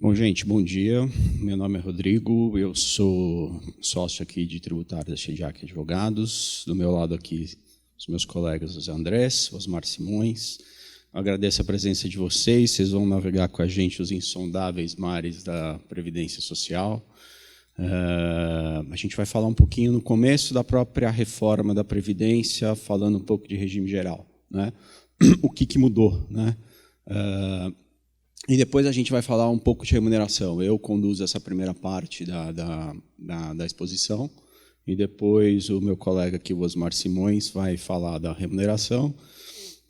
Bom, gente, bom dia. Meu nome é Rodrigo, eu sou sócio aqui de tributário da Shediac Advogados. Do meu lado aqui, os meus colegas, José Andrés, Osmar Simões. Agradeço a presença de vocês vão navegar com a gente os insondáveis mares da Previdência Social. A gente vai falar um pouquinho no começo da própria reforma da Previdência, falando um pouco de regime geral, né? O que mudou, né? E depois a gente vai falar um pouco de remuneração. Eu conduzo essa primeira parte da exposição, e depois o meu colega aqui, o Osmar Simões, vai falar da remuneração,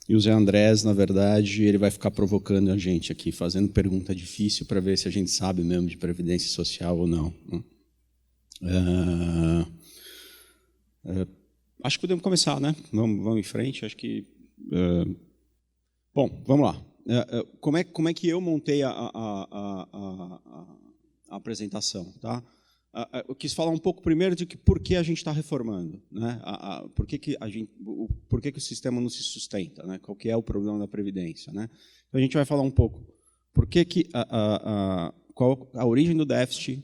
e o Zé Andrés, na verdade, ele vai ficar provocando a gente aqui, fazendo pergunta difícil para ver se a gente sabe mesmo de Previdência Social ou não. Acho que podemos começar, né? Vamos em frente. Acho que... Bom, vamos lá. Como é que eu montei a apresentação? Tá? Eu quis falar um pouco primeiro de por que a gente está reformando, né? Por que o sistema não se sustenta, né? Qual que é o problema da Previdência, né? Então, a gente vai falar um pouco qual a origem do déficit,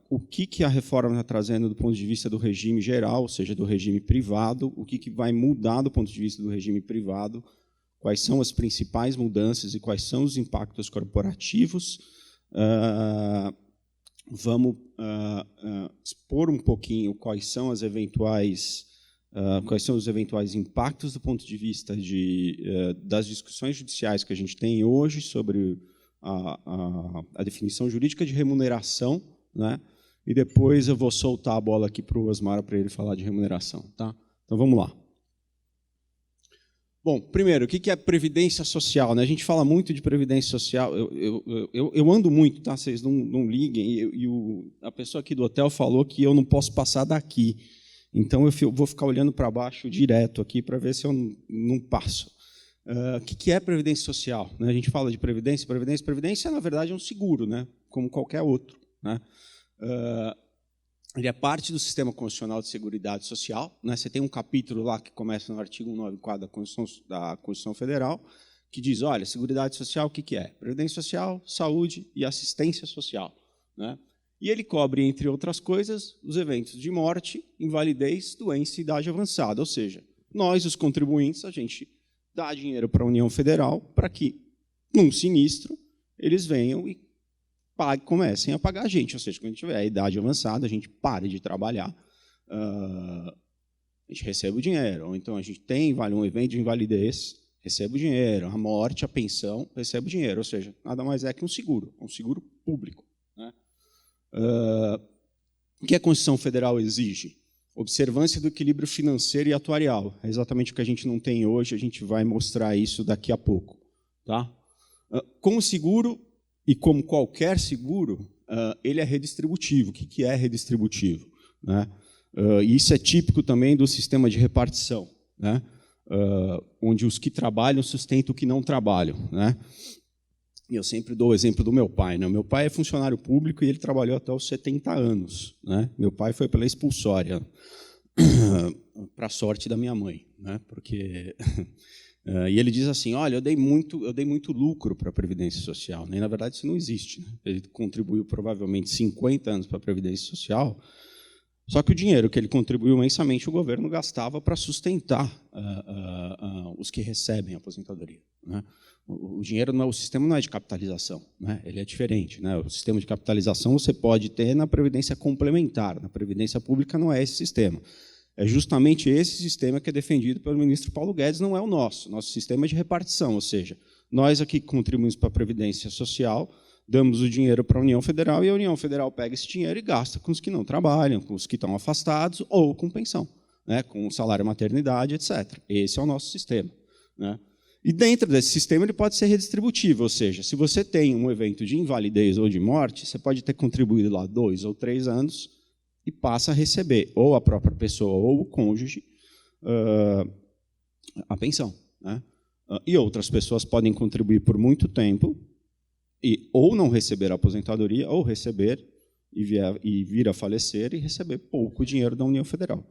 o que a reforma está trazendo do ponto de vista do regime geral, ou seja, do regime privado, o que vai mudar do ponto de vista do regime privado, quais são as principais mudanças e quais são os impactos corporativos. Vamos expor um pouquinho quais são os eventuais impactos do ponto de vista das discussões judiciais que a gente tem hoje sobre a definição jurídica de remuneração, né? E depois eu vou soltar a bola aqui para o Osmar para ele falar de remuneração. Tá? Então, vamos lá. Bom, primeiro, o que é Previdência Social? A gente fala muito de Previdência Social, eu ando muito, tá? Vocês não liguem, a pessoa aqui do hotel falou que eu não posso passar daqui, então eu vou ficar olhando para baixo direto aqui para ver se eu não passo. O que é Previdência Social? A gente fala de Previdência, na verdade, é um seguro, né? Como qualquer outro, né? Ele é parte do Sistema Constitucional de Seguridade Social, né? Você tem um capítulo lá que começa no artigo 194 da Constituição Federal, que diz, olha, Seguridade Social, o que é? Previdência Social, Saúde e Assistência Social, né? E ele cobre, entre outras coisas, os eventos de morte, invalidez, doença e idade avançada. Ou seja, nós, os contribuintes, a gente dá dinheiro para a União Federal para que, num sinistro, eles venham e comecem a pagar a gente, ou seja, quando a gente tiver a idade avançada, a gente pare de trabalhar, a gente recebe o dinheiro, ou então a gente vale um evento de invalidez, recebe o dinheiro, a morte, a pensão, recebe o dinheiro, ou seja, nada mais é que um seguro público, né? O que a Constituição Federal exige? Observância do equilíbrio financeiro e atuarial, é exatamente o que a gente não tem hoje, a gente vai mostrar isso daqui a pouco. Tá? Com o seguro, e como qualquer seguro, ele é redistributivo. O que é redistributivo? Né? E isso é típico também do sistema de repartição, né? Onde os que trabalham sustentam o que não trabalham. Né? E eu sempre dou o exemplo do meu pai. Né? Meu pai é funcionário público e ele trabalhou até os 70 anos. Né? Meu pai foi pela expulsória, para a sorte da minha mãe, né? Porque... E ele diz assim, olha, eu dei muito lucro para a Previdência Social. Né? E, na verdade, isso não existe. Né? Ele contribuiu provavelmente 50 anos para a Previdência Social, só que o dinheiro que ele contribuiu mensamente, o governo gastava para sustentar os que recebem a aposentadoria. Né? O dinheiro, o sistema não é de capitalização, né? Ele é diferente. Né? O sistema de capitalização você pode ter na Previdência Complementar, na Previdência Pública não é esse sistema. É justamente esse sistema que é defendido pelo ministro Paulo Guedes, não é o nosso. Nosso sistema é de repartição, ou seja, nós aqui contribuímos para a Previdência Social, damos o dinheiro para a União Federal e a União Federal pega esse dinheiro e gasta com os que não trabalham, com os que estão afastados ou com pensão, né, com salário maternidade, etc. Esse é o nosso sistema. Né? E dentro desse sistema ele pode ser redistributivo, ou seja, se você tem um evento de invalidez ou de morte, você pode ter contribuído lá 2 ou 3 anos e passa a receber, ou a própria pessoa ou o cônjuge, a pensão. Né? E outras pessoas podem contribuir por muito tempo e ou não receber a aposentadoria, ou receber e vir a falecer e receber pouco dinheiro da União Federal.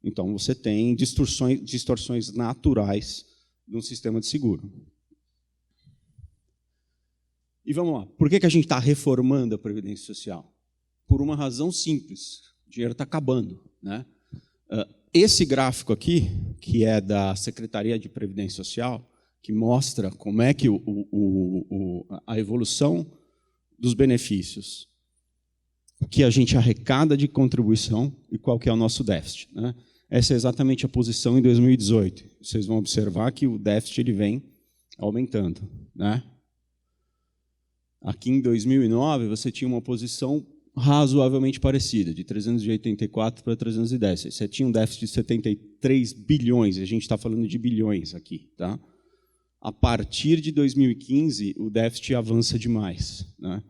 Então, você tem distorções naturais de um sistema de seguro. E vamos lá, por que a gente está reformando a Previdência Social? Por uma razão simples, o dinheiro está acabando, né? Esse gráfico aqui, que é da Secretaria de Previdência Social, que mostra como é que a evolução dos benefícios que a gente arrecada de contribuição e qual que é o nosso déficit, né? Essa é exatamente a posição em 2018. Vocês vão observar que o déficit ele vem aumentando, né? Aqui em 2009, você tinha uma posição razoavelmente parecida, de 384 para 310. Você tinha um déficit de 73 bilhões, e a gente está falando de bilhões aqui. Tá? A partir de 2015, o déficit avança demais. Né?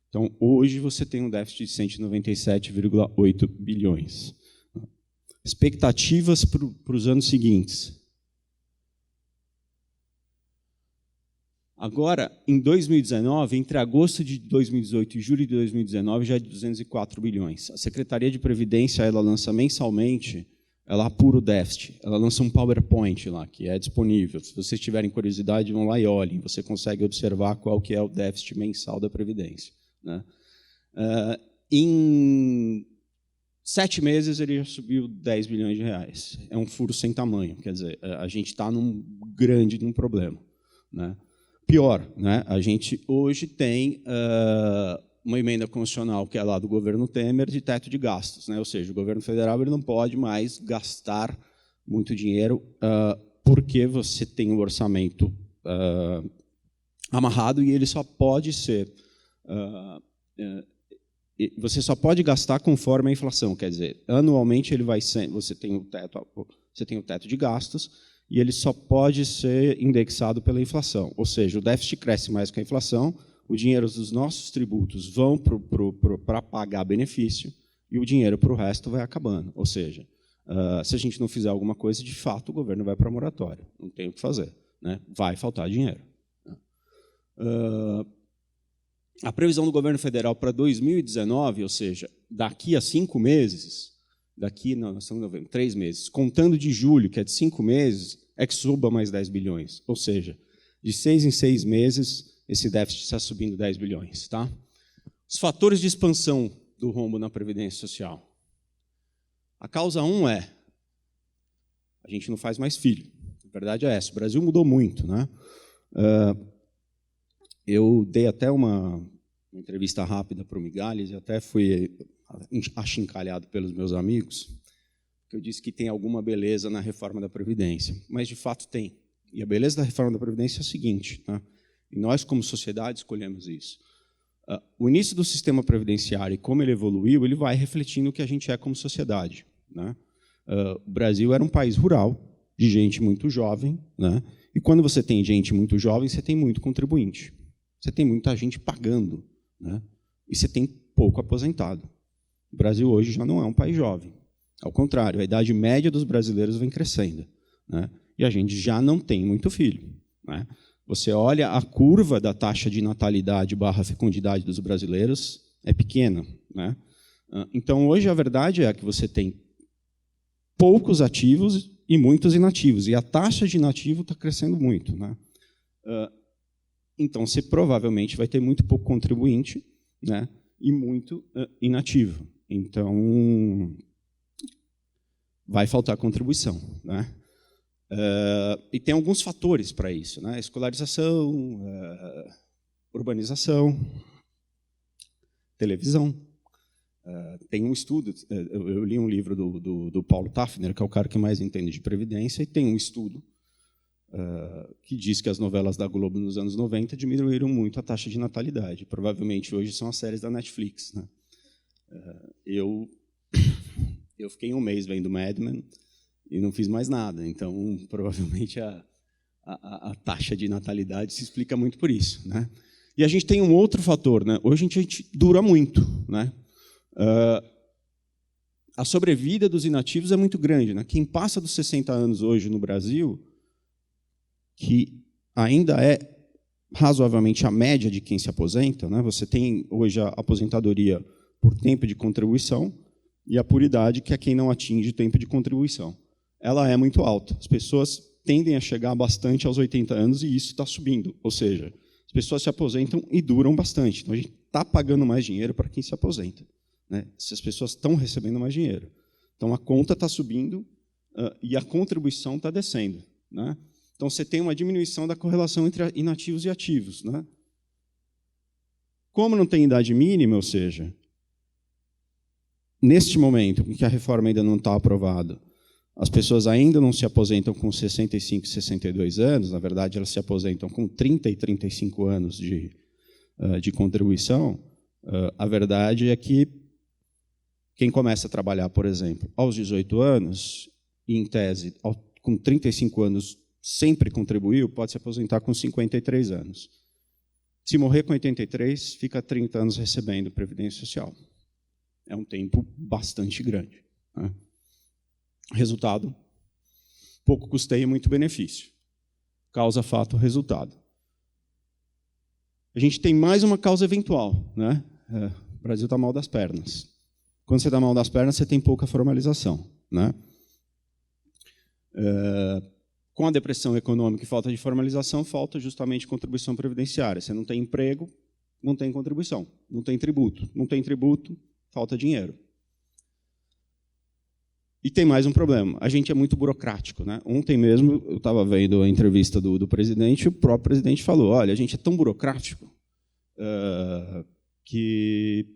Então, hoje, você tem um déficit de 197,8 bilhões. Expectativas para os anos seguintes. Agora, em 2019, entre agosto de 2018 e julho de 2019, já é de 204 bilhões. A Secretaria de Previdência ela lança mensalmente, ela apura o déficit, ela lança um PowerPoint lá, que é disponível. Se vocês tiverem curiosidade, vão lá e olhem. Você consegue observar qual que é o déficit mensal da Previdência. Né? Em 7 meses, ele já subiu 10 bilhões de reais. É um furo sem tamanho. Quer dizer, a gente está num problema. Né? Pior, né? A gente hoje tem uma emenda constitucional que é lá do governo Temer de teto de gastos, né? Ou seja, o governo federal ele não pode mais gastar muito dinheiro porque você tem um orçamento amarrado e ele só pode ser você só pode gastar conforme a inflação, quer dizer, anualmente ele vai ser, você tem o teto de gastos e ele só pode ser indexado pela inflação. Ou seja, o déficit cresce mais que a inflação, o dinheiro dos nossos tributos vão para pagar benefício e o dinheiro para o resto vai acabando. Ou seja, se a gente não fizer alguma coisa, de fato, o governo vai para a moratória. Não tem o que fazer. Né? Vai faltar dinheiro. A previsão do governo federal para 2019, ou seja, daqui a 5 meses, nós estamos em novembro, 3 meses, contando de julho, que é de 5 meses, é que suba mais 10 bilhões. Ou seja, de 6 em 6 meses, esse déficit está subindo 10 bilhões. Tá? Os fatores de expansão do rombo na Previdência Social. A causa 1 é a gente não faz mais filho. A verdade é essa. O Brasil mudou muito. Né? Eu dei até uma entrevista rápida para o Migalhas e até fui achincalhado pelos meus amigos, que eu disse que tem alguma beleza na reforma da Previdência, mas de fato tem. E a beleza da reforma da Previdência é a seguinte, tá? E nós como sociedade escolhemos isso. O início do sistema previdenciário e como ele evoluiu, ele vai refletindo o que a gente é como sociedade. Né? O Brasil era um país rural, de gente muito jovem, né? E quando você tem gente muito jovem, você tem muito contribuinte. Você tem muita gente pagando, né? E você tem pouco aposentado. O Brasil hoje já não é um país jovem. Ao contrário, a idade média dos brasileiros vem crescendo. Né? E a gente já não tem muito filho. Né? Você olha a curva da taxa de natalidade / fecundidade dos brasileiros, é pequena. Né? Então, hoje, a verdade é que você tem poucos ativos e muitos inativos. E a taxa de inativo está crescendo muito. Né? Então, você provavelmente vai ter muito pouco contribuinte, né? E muito inativo. Então, vai faltar contribuição. Né? E tem alguns fatores para isso. Né? Escolarização, urbanização, televisão. Tem um estudo, eu li um livro do Paulo Tafner, que é o cara que mais entende de Previdência, e tem um estudo que diz que as novelas da Globo nos anos 90 diminuíram muito a taxa de natalidade. Provavelmente hoje são as séries da Netflix. Né? Eu fiquei 1 mês vendo Mad Men e não fiz mais nada. Então, provavelmente, a taxa de natalidade se explica muito por isso. Né? E a gente tem um outro fator. Né? Hoje a gente dura muito. Né? A sobrevida dos inativos é muito grande. Né? Quem passa dos 60 anos hoje no Brasil, que ainda é razoavelmente a média de quem se aposenta, né? Você tem hoje a aposentadoria por tempo de contribuição e a por idade, que é quem não atinge o tempo de contribuição. Ela é muito alta. As pessoas tendem a chegar bastante aos 80 anos e isso está subindo. Ou seja, as as pessoas se aposentam e duram bastante. Então, a gente está pagando mais dinheiro para quem se aposenta, né? Se as pessoas estão recebendo mais dinheiro. Então, a conta está subindo e a contribuição está descendo, né? Então, você tem uma diminuição da correlação entre inativos e ativos, né? Como não tem idade mínima, ou seja, neste momento em que a reforma ainda não está aprovada, as pessoas ainda não se aposentam com 65, 62 anos, na verdade, elas se aposentam com 30 e 35 anos de contribuição. A verdade é que quem começa a trabalhar, por exemplo, aos 18 anos, e, em tese, com 35 anos, sempre contribuiu, pode se aposentar com 53 anos. Se morrer com 83, fica 30 anos recebendo Previdência Social. É um tempo bastante grande, né? Resultado, pouco custeio e muito benefício. Causa, fato, resultado. A gente tem mais uma causa eventual, né? O Brasil está mal das pernas. Quando você está mal das pernas, você tem pouca formalização, né? Com a depressão econômica e falta de formalização, falta justamente contribuição previdenciária. Você não tem emprego, não tem contribuição. Não tem tributo. Não tem tributo, falta dinheiro. E tem mais um problema. A gente é muito burocrático, né? Ontem mesmo, eu estava vendo a entrevista do presidente, e o próprio presidente falou, olha, a gente é tão burocrático que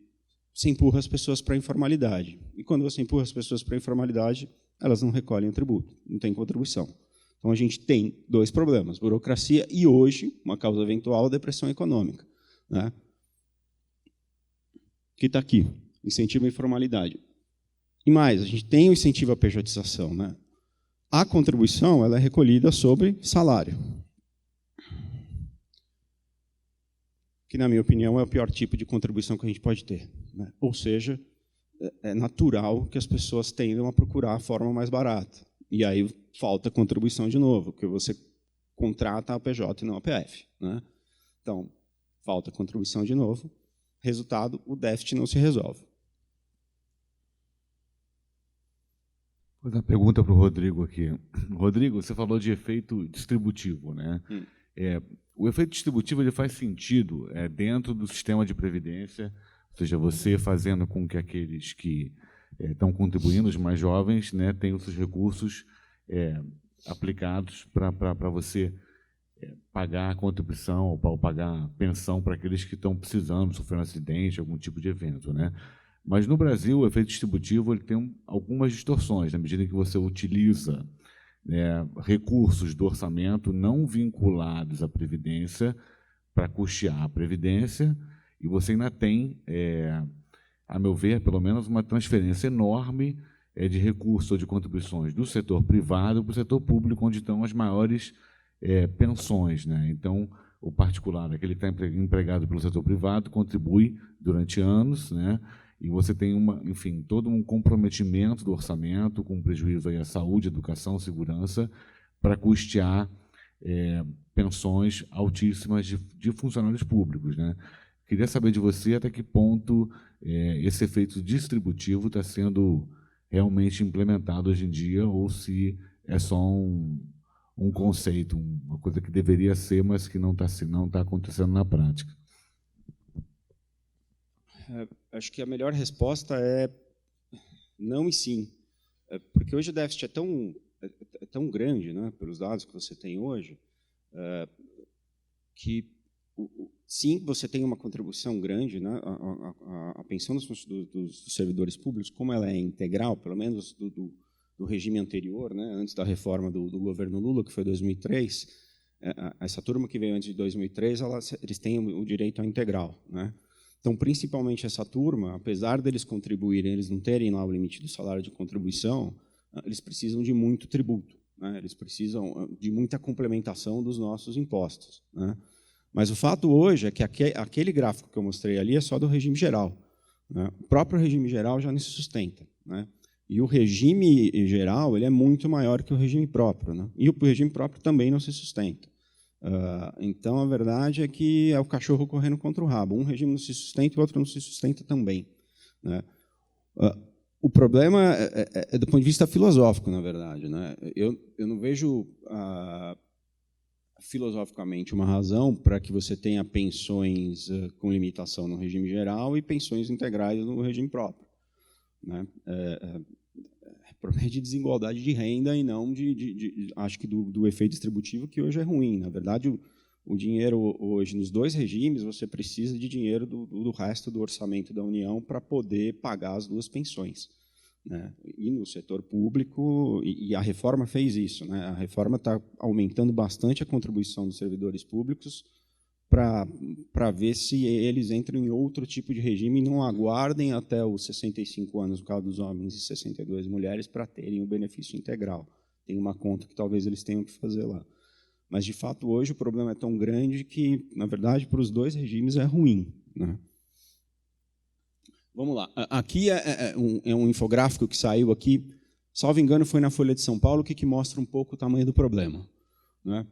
se empurra as pessoas para a informalidade. E quando você empurra as pessoas para a informalidade, elas não recolhem o tributo, não tem contribuição. Então, a gente tem dois problemas, burocracia e, hoje, uma causa eventual, depressão econômica, né? Que está aqui, incentivo à informalidade. E mais, a gente tem o incentivo à pejotização, né? A contribuição ela é recolhida sobre salário, que, na minha opinião, é o pior tipo de contribuição que a gente pode ter, né? Ou seja, é natural que as pessoas tendam a procurar a forma mais barata. E aí falta contribuição de novo, porque você contrata a PJ e não a PF, né? Então, falta contribuição de novo. Resultado, o déficit não se resolve. Vou dar uma pergunta para o Rodrigo aqui. Rodrigo, você falou de efeito distributivo, né? O efeito distributivo ele faz sentido dentro do sistema de previdência, ou seja, você fazendo com que aqueles que estão contribuindo, os mais jovens, né, tenham os seus recursos aplicados para você pagar a contribuição ou pagar a pensão para aqueles que estão precisando, sofrendo um acidente, algum tipo de evento, né? Mas, no Brasil, o efeito distributivo ele tem algumas distorções, na medida que você utiliza recursos do orçamento não vinculados à Previdência para custear a Previdência, e você ainda tem, a meu ver, pelo menos, uma transferência enorme de recursos ou de contribuições do setor privado para o setor público, onde estão as maiores pensões, né? Então, o particular, aquele que está empregado pelo setor privado, contribui durante anos, né? E você tem enfim, todo um comprometimento do orçamento, com prejuízo aí à saúde, educação, segurança, para custear pensões altíssimas de funcionários públicos, né? Queria saber de você até que ponto esse efeito distributivo está sendo realmente implementado hoje em dia, ou se é só um conceito, uma coisa que deveria ser, mas que não está acontecendo na prática. Acho que a melhor resposta é não e sim. Porque hoje o déficit é tão grande, né, pelos dados que você tem hoje, que sim, você tem uma contribuição grande, né, a pensão dos servidores públicos, como ela é integral, pelo menos do regime anterior, né, antes da reforma do governo Lula, que foi 2003, essa turma que veio antes de 2003, eles têm o direito à integral, né? Então, principalmente essa turma, apesar deles contribuírem, eles não terem lá o limite do salário de contribuição, eles precisam de muito tributo, né? Eles precisam de muita complementação dos nossos impostos, né? Mas o fato hoje é que aquele gráfico que eu mostrei ali é só do regime geral, né? O próprio regime geral já não se sustenta, né? E o regime geral ele é muito maior que o regime próprio, né? E o regime próprio também não se sustenta. Então, a verdade é que é o cachorro correndo contra o rabo. Um regime não se sustenta e o outro não se sustenta também, né? O problema é do ponto de vista filosófico, na verdade, né? Eu não vejo filosoficamente, uma razão para que você tenha pensões com limitação no regime geral e pensões integrais no regime próprio, né? Problema de desigualdade de renda e não acho que do efeito distributivo, que hoje é ruim. Na verdade, o dinheiro hoje, nos dois regimes, você precisa de dinheiro do resto do orçamento da União para poder pagar as duas pensões, né? E no setor público, e a reforma fez isso, né? A reforma está aumentando bastante a contribuição dos servidores públicos para ver se eles entram em outro tipo de regime e não aguardem até os 65 anos, no caso dos homens, e 62 mulheres, para terem o benefício integral. Tem uma conta que talvez eles tenham que fazer lá. Mas, de fato, hoje o problema é tão grande que, na verdade, para os dois regimes é ruim, né? Vamos lá. Aqui é um infográfico que saiu aqui, salvo engano, foi na Folha de São Paulo, que mostra um pouco o tamanho do problema, né?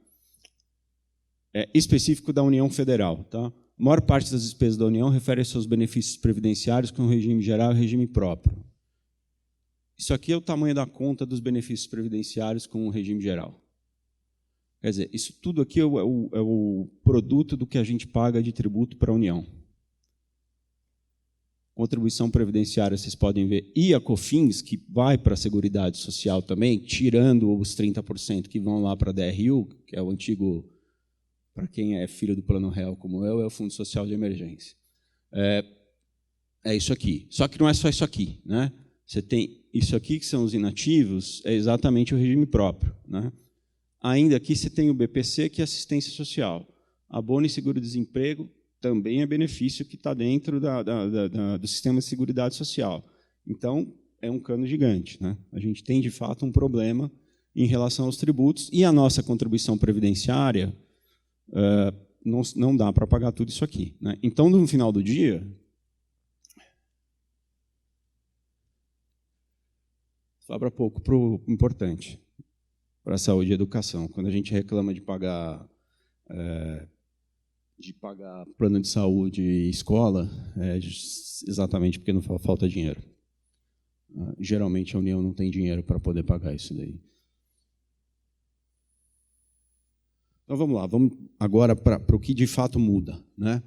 Específico da União Federal. Tá? A maior parte das despesas da União refere aos seus benefícios previdenciários com o regime geral e o regime próprio. Isso aqui é o tamanho da conta dos benefícios previdenciários com o regime geral. Quer dizer, isso tudo aqui é o produto do que a gente paga de tributo para a União. Contribuição previdenciária, vocês podem ver, e a COFINS, que vai para a Seguridade Social também, tirando os 30% que vão lá para a DRU, que é o antigo... Para quem é filho do Plano Real como eu, é o Fundo Social de Emergência. É isso aqui. Só que não é só isso aqui, né? Você tem isso aqui, que são os inativos, é exatamente o regime próprio, né? Ainda aqui você tem o BPC, que é assistência social. Abono e seguro-desemprego também é benefício que está dentro do sistema de seguridade social. Então, é um cano gigante, né? A gente tem, de fato, um problema em relação aos tributos, e a nossa contribuição previdenciária não dá para pagar tudo isso aqui, né? Então, no final do dia, sobra pouco para o importante, para a saúde e educação. Quando a gente reclama de pagar plano de saúde e escola, é exatamente porque não falta dinheiro. Geralmente, a União não tem dinheiro para poder pagar isso daí. Então, vamos lá, vamos agora para o que de fato muda, né?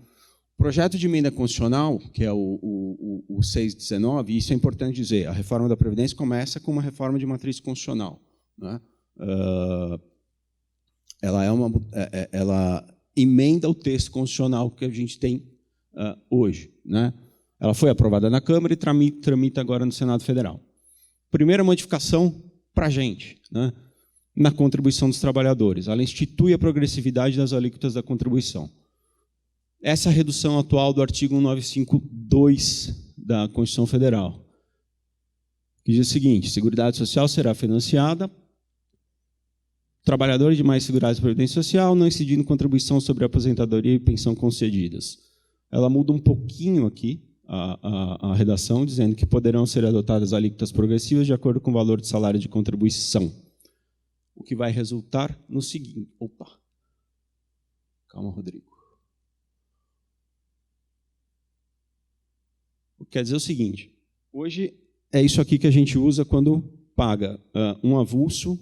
O projeto de emenda constitucional, que é o 619, isso é importante dizer, a reforma da Previdência começa com uma reforma de matriz constitucional, né? Ela emenda o texto constitucional que a gente tem hoje, né? Ela foi aprovada na Câmara e tramita agora no Senado Federal. Primeira modificação para a gente, né? Na contribuição dos trabalhadores. Ela institui a progressividade das alíquotas da contribuição. Essa é a redução atual do artigo 195.2 da Constituição Federal, que diz o seguinte: Seguridade Social será financiada, trabalhadores de mais Seguridade e Previdência Social, não incidindo contribuição sobre aposentadoria e pensão concedidas. Ela muda um pouquinho aqui a redação, dizendo que poderão ser adotadas alíquotas progressivas de acordo com o valor de salário de contribuição. O que vai resultar no seguinte... Opa! Calma, Rodrigo. O que quer dizer o seguinte: hoje é isso aqui que a gente usa quando paga um avulso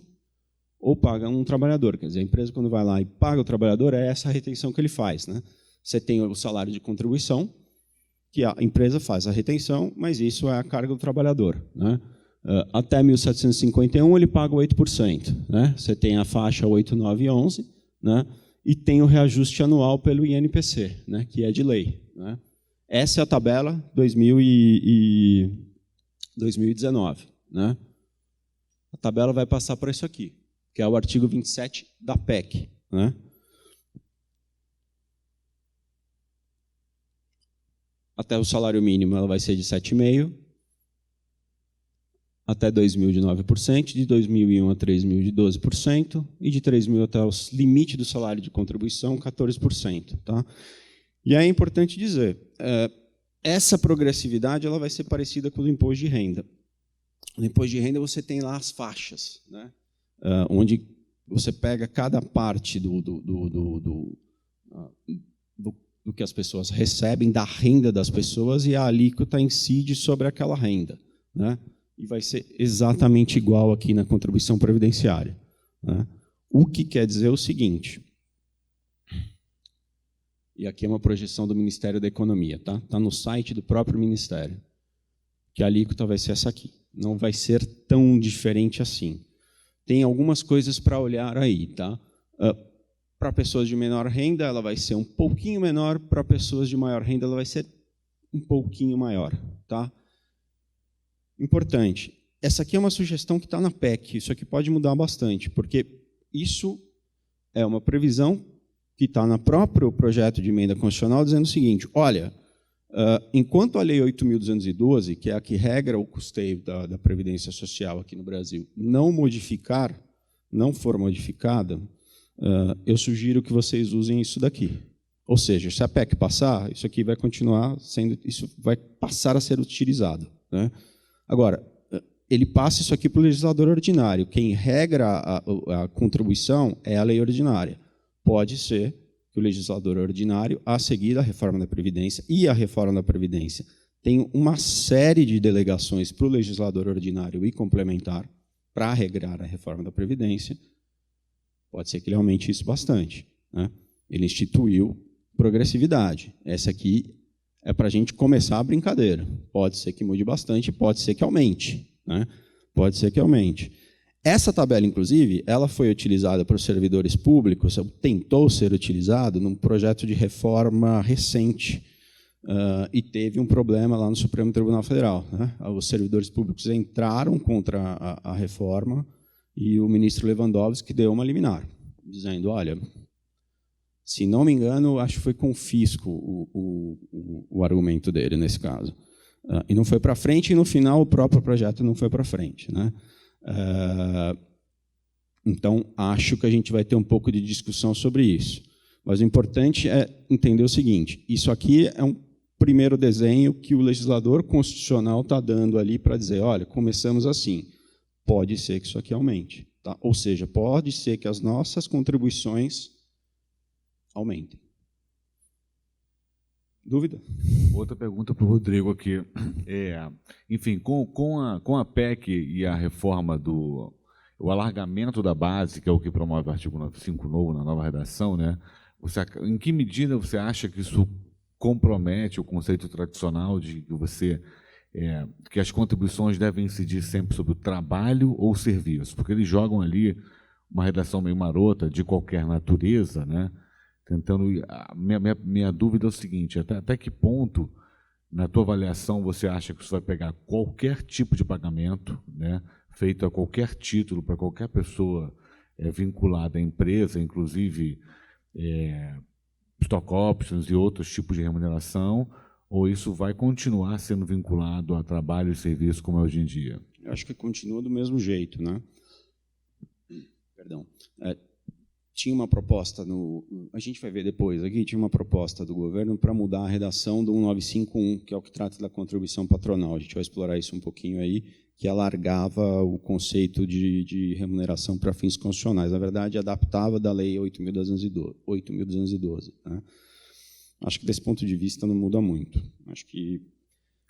ou paga um trabalhador. Quer dizer, a empresa, quando vai lá e paga o trabalhador, é essa a retenção que ele faz, né? Você tem o salário de contribuição, que a empresa faz a retenção, mas isso é a carga do trabalhador, né? Até 1.751 ele paga 8%, né? Você tem a faixa 8, 9 e 11, né? E tem o reajuste anual pelo INPC, né? Que é de lei, né? Essa é a tabela 2019, né? A tabela vai passar por isso aqui, que é o artigo 27 da PEC, né? Até o salário mínimo ela vai ser de 7,5%, até 2.000 de 9%, de 2001 a 3.000 de 12%, e de 3.000 até o limite do salário de contribuição, 14%. Tá? E aí é importante dizer, essa progressividade ela vai ser parecida com o do imposto de renda. No imposto de renda você tem lá as faixas, né? Onde você pega cada parte do que as pessoas recebem, da renda das pessoas, e a alíquota incide sobre aquela renda, né? E vai ser exatamente igual aqui na contribuição previdenciária, né? O que quer dizer o seguinte: e aqui é uma projeção do Ministério da Economia, tá? Está no site do próprio Ministério, que a alíquota vai ser essa aqui. Não vai ser tão diferente assim. Tem algumas coisas para olhar aí, tá? Para pessoas de menor renda, ela vai ser um pouquinho menor, para pessoas de maior renda, ela vai ser um pouquinho maior, tá? Importante, essa aqui é uma sugestão que está na PEC, isso aqui pode mudar bastante, porque isso é uma previsão que está no próprio projeto de emenda constitucional, dizendo o seguinte, olha, enquanto a Lei 8.212, que é a que regra o custeio da Previdência Social aqui no Brasil, não for modificada, eu sugiro que vocês usem isso daqui. Ou seja, se a PEC passar, isso aqui vai continuar sendo, isso vai passar a ser utilizado, né? Agora, ele passa isso aqui para o legislador ordinário. Quem regra a contribuição é a lei ordinária. Pode ser que o legislador ordinário, a seguir a reforma da Previdência e a reforma da Previdência, tem uma série de delegações para o legislador ordinário e complementar para regrar a reforma da Previdência. Pode ser que ele aumente isso bastante, né? Ele instituiu progressividade. Essa aqui é para a gente começar a brincadeira. Pode ser que mude bastante, pode ser que aumente, né? Pode ser que aumente. Essa tabela, inclusive, ela foi utilizada para os servidores públicos, tentou ser utilizado num projeto de reforma recente, e teve um problema lá no Supremo Tribunal Federal, né? Os servidores públicos entraram contra a reforma e o ministro Lewandowski deu uma liminar, dizendo, olha, se não me engano, acho que foi confisco o argumento dele nesse caso. E não foi para frente, e no final o próprio projeto não foi para frente, né? Então, acho que a gente vai ter um pouco de discussão sobre isso. Mas o importante é entender o seguinte, isso aqui é um primeiro desenho que o legislador constitucional está dando ali para dizer, olha, começamos assim, pode ser que isso aqui aumente, tá? Ou seja, pode ser que as nossas contribuições aumentem. Dúvida? Outra pergunta para o Rodrigo aqui. Enfim, com a PEC e a reforma o alargamento da base, que é o que promove o artigo 95 novo, na nova redação, né? Em que medida você acha que isso compromete o conceito tradicional de que as contribuições devem incidir sempre sobre o trabalho ou serviço? Porque eles jogam ali uma redação meio marota, de qualquer natureza, né? Tentando. Minha dúvida é o seguinte: até que ponto, na tua avaliação, você acha que isso vai pegar qualquer tipo de pagamento, né, feito a qualquer título, para qualquer pessoa vinculada à empresa, inclusive stock options e outros tipos de remuneração, ou isso vai continuar sendo vinculado a trabalho e serviço como é hoje em dia? Eu acho que continua do mesmo jeito, né? Perdão. Tinha uma proposta, a gente vai ver depois aqui, tinha uma proposta do governo para mudar a redação do 1951, que é o que trata da contribuição patronal. A gente vai explorar isso um pouquinho aí, que alargava o conceito de remuneração para fins constitucionais. Na verdade, adaptava da Lei 8.212. Né? Acho que, desse ponto de vista, não muda muito. Acho que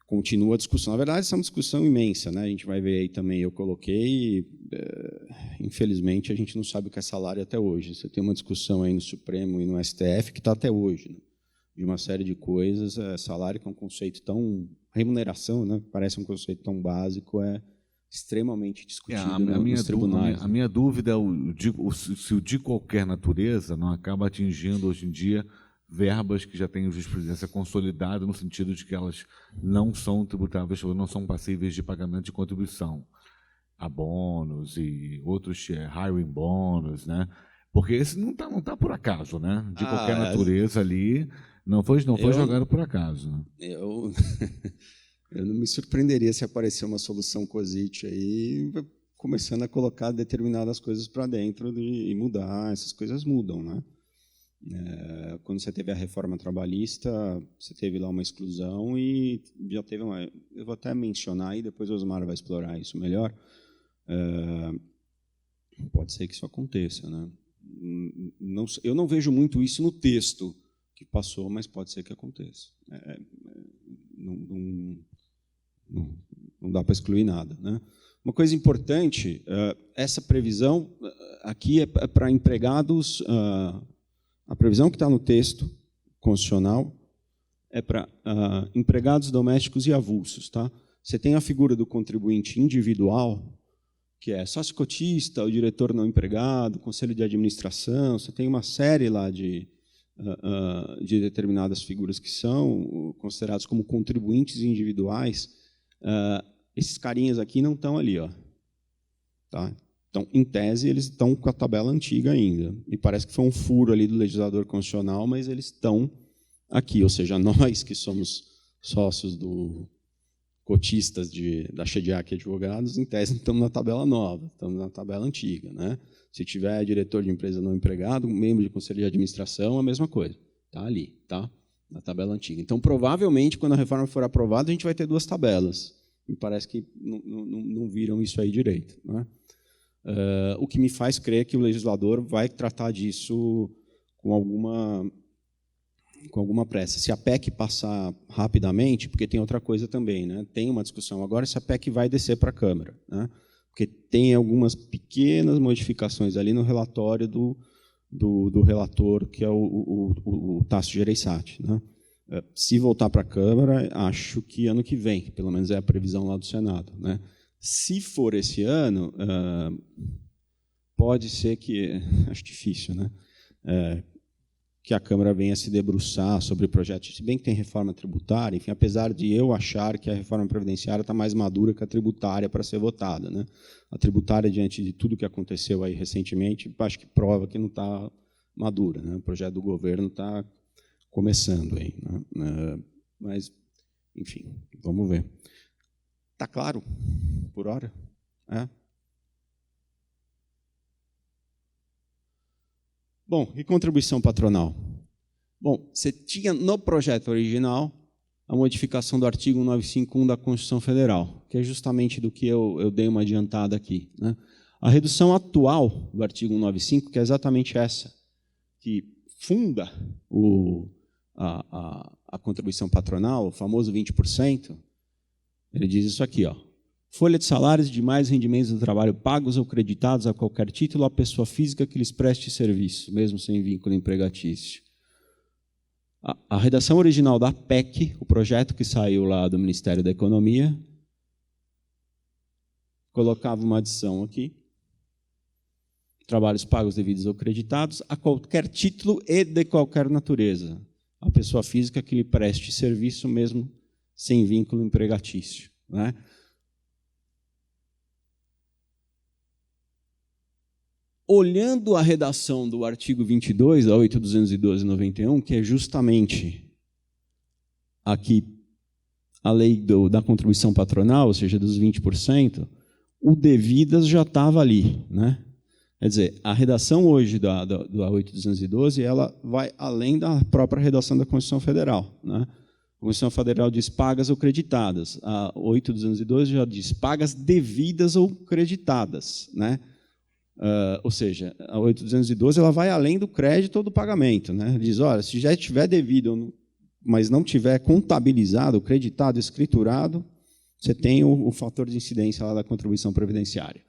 continua a discussão. Na verdade, essa é uma discussão imensa, né? A gente vai ver aí também, eu coloquei, infelizmente, a gente não sabe o que é salário até hoje. Você tem uma discussão aí no Supremo e no STF que está até hoje, né? De uma série de coisas. Salário, que é um conceito tão... Remuneração, né? Parece um conceito tão básico, é extremamente discutido nos tribunais. A minha dúvida é se o de qualquer natureza não acaba atingindo, hoje em dia, verbas que já têm jurisprudência consolidada, no sentido de que elas não são tributáveis, ou não são passíveis de pagamento de contribuição. A bônus e outros hiring bônus, né? Porque esse não tá por acaso, né? De qualquer natureza ali, não foi jogado por acaso. Né? Eu não me surpreenderia se aparecer uma solução COSIT aí, começando a colocar determinadas coisas para dentro e mudar. Essas coisas mudam, né? Quando você teve a reforma trabalhista, você teve lá uma exclusão e já teve uma... Eu vou até mencionar, e depois o Osmar vai explorar isso melhor. Pode ser que isso aconteça, né? Eu não vejo muito isso no texto que passou, mas pode ser que aconteça. Não dá para excluir nada, né? Uma coisa importante, essa previsão aqui é para empregados... A previsão que está no texto constitucional é para empregados domésticos e avulsos. Tá? Você tem a figura do contribuinte individual, que é sócio-cotista, o diretor não empregado, conselho de administração, você tem uma série lá de determinadas figuras que são considerados como contribuintes individuais. Esses carinhas aqui não estão ali. Ó. Tá? Então, em tese, eles estão com a tabela antiga ainda. E parece que foi um furo ali do legislador constitucional, mas eles estão aqui. Ou seja, nós que somos sócios cotistas da Shediac Advogados, em tese, estamos na tabela nova, estamos na tabela antiga. Né? Se tiver diretor de empresa não empregado, membro de conselho de administração, a mesma coisa. Está ali, tá? Na tabela antiga. Então, provavelmente, quando a reforma for aprovada, a gente vai ter duas tabelas. Me parece que não viram isso aí direito. Né? O que me faz crer que o legislador vai tratar disso com alguma pressa. Se a PEC passar rapidamente, porque tem outra coisa também, né? Tem uma discussão agora se a PEC vai descer para a Câmara, né? Porque tem algumas pequenas modificações ali no relatório do relator, que é o Tasso Gereissati. Né? Se voltar para a Câmara, acho que ano que vem, pelo menos é a previsão lá do Senado. Né? Se for esse ano, pode ser que, acho difícil, né? Que a Câmara venha se debruçar sobre o projeto, se bem que tem reforma tributária, enfim, apesar de eu achar que a reforma previdenciária está mais madura que a tributária para ser votada. Né? A tributária, diante de tudo que aconteceu aí recentemente, acho que prova que não está madura. Né? O projeto do governo está começando aí. Né? Mas, enfim, vamos ver. Está claro, por hora? Bom, e contribuição patronal? Bom, você tinha no projeto original a modificação do artigo 195.1 da Constituição Federal, que é justamente do que eu dei uma adiantada aqui. Né? A redução atual do artigo 195, que é exatamente essa, que funda a contribuição patronal, o famoso 20%, ele diz isso aqui, ó. Folha de salários e demais rendimentos do trabalho pagos ou creditados a qualquer título à pessoa física que lhes preste serviço, mesmo sem vínculo empregatício. A redação original da PEC, o projeto que saiu lá do Ministério da Economia, colocava uma adição aqui, trabalhos pagos, devidos ou creditados a qualquer título e de qualquer natureza, a pessoa física que lhe preste serviço, mesmo sem vínculo empregatício. Né? Olhando a redação do artigo 22 da 8.212/91, que é justamente aqui a lei da contribuição patronal, ou seja, dos 20%, o devidas já estava ali. Né? Quer dizer, a redação hoje da 8.212 ela vai além da própria redação da Constituição Federal. Né? A Constituição Federal diz pagas ou creditadas. A 8.212 já diz pagas devidas ou creditadas. Né? Ou seja, a 8.212 ela vai além do crédito ou do pagamento. Né? Diz, olha, se já estiver devido, mas não tiver contabilizado, creditado, escriturado, você tem o fator de incidência lá da contribuição previdenciária.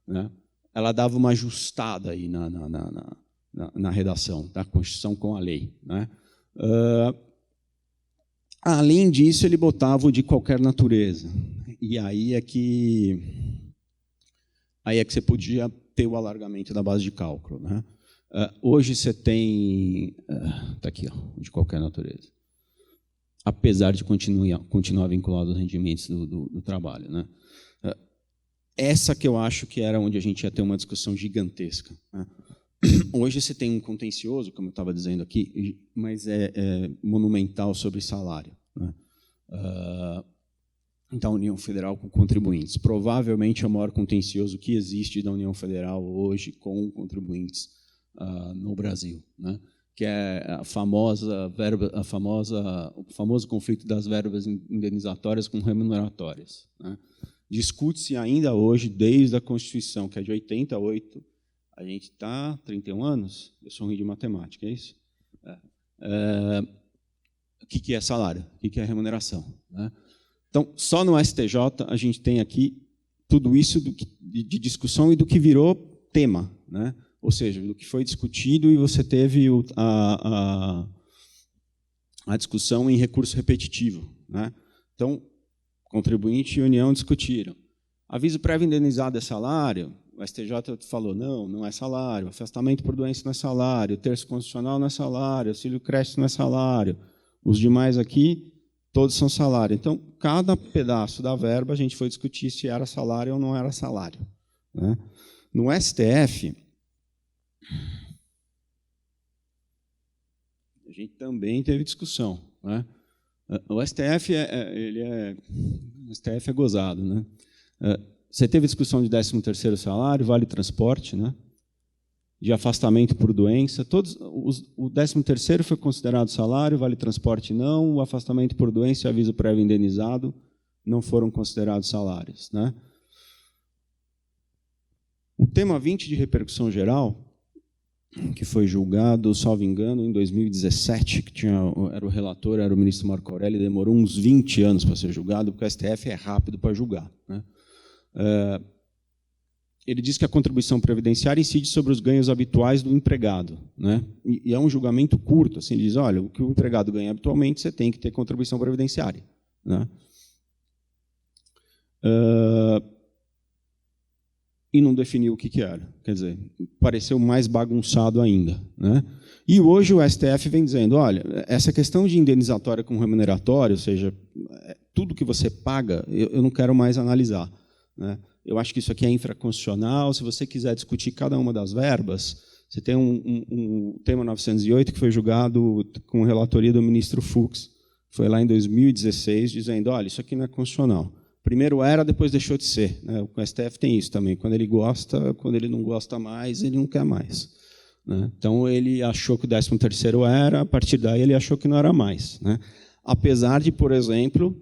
Né? Ela dava uma ajustada aí na redação da Constituição com a lei. Né? Além disso, ele botava o de qualquer natureza. E aí é que você podia ter o alargamento da base de cálculo. Né? Hoje você tem... Está aqui, ó, de qualquer natureza. Apesar de continuar vinculado aos rendimentos do trabalho. Né? Essa que eu acho que era onde a gente ia ter uma discussão gigantesca. Né? Hoje você tem um contencioso, como eu estava dizendo aqui, mas é monumental sobre salário. Né? Da União Federal com contribuintes. Provavelmente é o maior contencioso que existe da União Federal hoje com contribuintes no Brasil, né? Que é o famoso conflito das verbas indenizatórias com remuneratórias. Né? Discute-se ainda hoje, desde a Constituição, que é de 88, a gente está 31 anos, eu sou ruim de matemática, é isso? O que é salário? O que é remuneração? Né? Então, só no STJ a gente tem aqui tudo isso de discussão e do que virou tema, né? Ou seja, do que foi discutido e você teve a discussão em recurso repetitivo, né? Então, contribuinte e União discutiram. Aviso prévio indenizado é salário? O STJ falou, não é salário. Afastamento por doença não é salário. Terço constitucional não é salário. Auxílio creche não é salário. Os demais aqui, todos são salário. Então, cada pedaço da verba, a gente foi discutir se era salário ou não era salário, né? No STF, a gente também teve discussão, né? O STF é gozado, né? Você teve discussão de 13º salário, vale transporte, né? De afastamento por doença. O 13º foi considerado salário, vale transporte não, o afastamento por doença e aviso prévio indenizado não foram considerados salários, né? O tema 20 de repercussão geral, que foi julgado, salvo engano, em 2017, que era o relator, era o ministro Marco Aurélio, demorou uns 20 anos para ser julgado, porque o STF é rápido para julgar, né? Ele diz que a contribuição previdenciária incide sobre os ganhos habituais do empregado, né? E é um julgamento curto, assim, ele diz, olha, o que o empregado ganha habitualmente, você tem que ter contribuição previdenciária, né? E não definiu o que era. Quer dizer, pareceu mais bagunçado ainda, né? E hoje o STF vem dizendo, olha, essa questão de indenizatória com remuneratório, ou seja, tudo que você paga, eu não quero mais analisar, né? Eu acho que isso aqui é infraconstitucional. Se você quiser discutir cada uma das verbas, você tem um tema 908 que foi julgado com relatoria do ministro Fux, foi lá em 2016, dizendo, olha, isso aqui não é constitucional. Primeiro era, depois deixou de ser, né? O STF tem isso também. Quando ele gosta, quando ele não gosta mais, ele não quer mais, né? Então, ele achou que o 13º era, a partir daí ele achou que não era mais, né? Apesar de, por exemplo,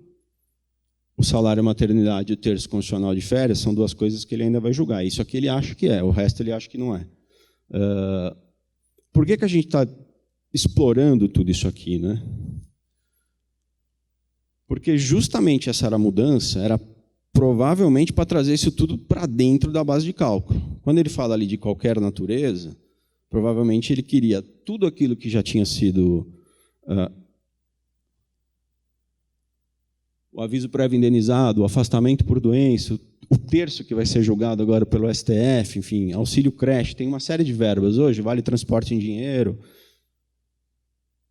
o salário maternidade e o terço constitucional de férias são duas coisas que ele ainda vai julgar. Isso aqui ele acha que é, o resto ele acha que não é. Por que a gente está explorando tudo isso aqui, né? Porque justamente essa era a mudança, era provavelmente para trazer isso tudo para dentro da base de cálculo. Quando ele fala ali de qualquer natureza, provavelmente ele queria tudo aquilo que já tinha sido o aviso prévio indenizado, o afastamento por doença, o terço que vai ser julgado agora pelo STF, enfim, auxílio creche, tem uma série de verbas hoje, vale transporte em dinheiro,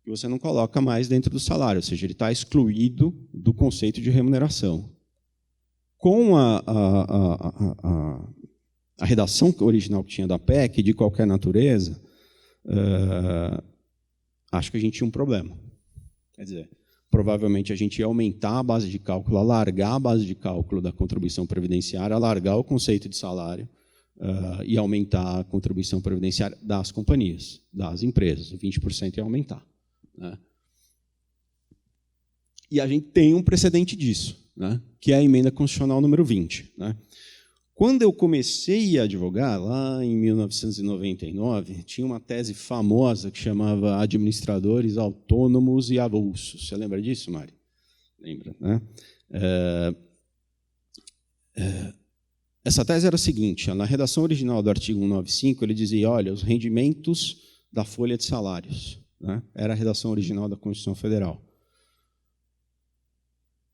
que você não coloca mais dentro do salário, ou seja, ele está excluído do conceito de remuneração. Com a redação original que tinha da PEC, de qualquer natureza, acho que a gente tinha um problema. Quer dizer, provavelmente a gente ia aumentar a base de cálculo, alargar a base de cálculo da contribuição previdenciária, alargar o conceito de salário e aumentar a contribuição previdenciária das companhias, das empresas. 20% ia aumentar, né? E a gente tem um precedente disso, né? Que é a emenda constitucional número 20. Né? Quando eu comecei a advogar, lá em 1999, tinha uma tese famosa que chamava Administradores Autônomos e Avulsos. Você lembra disso, Mari? Lembra, né? Essa tese era a seguinte, na redação original do artigo 195, ele dizia, olha, os rendimentos da folha de salários, né? Era a redação original da Constituição Federal.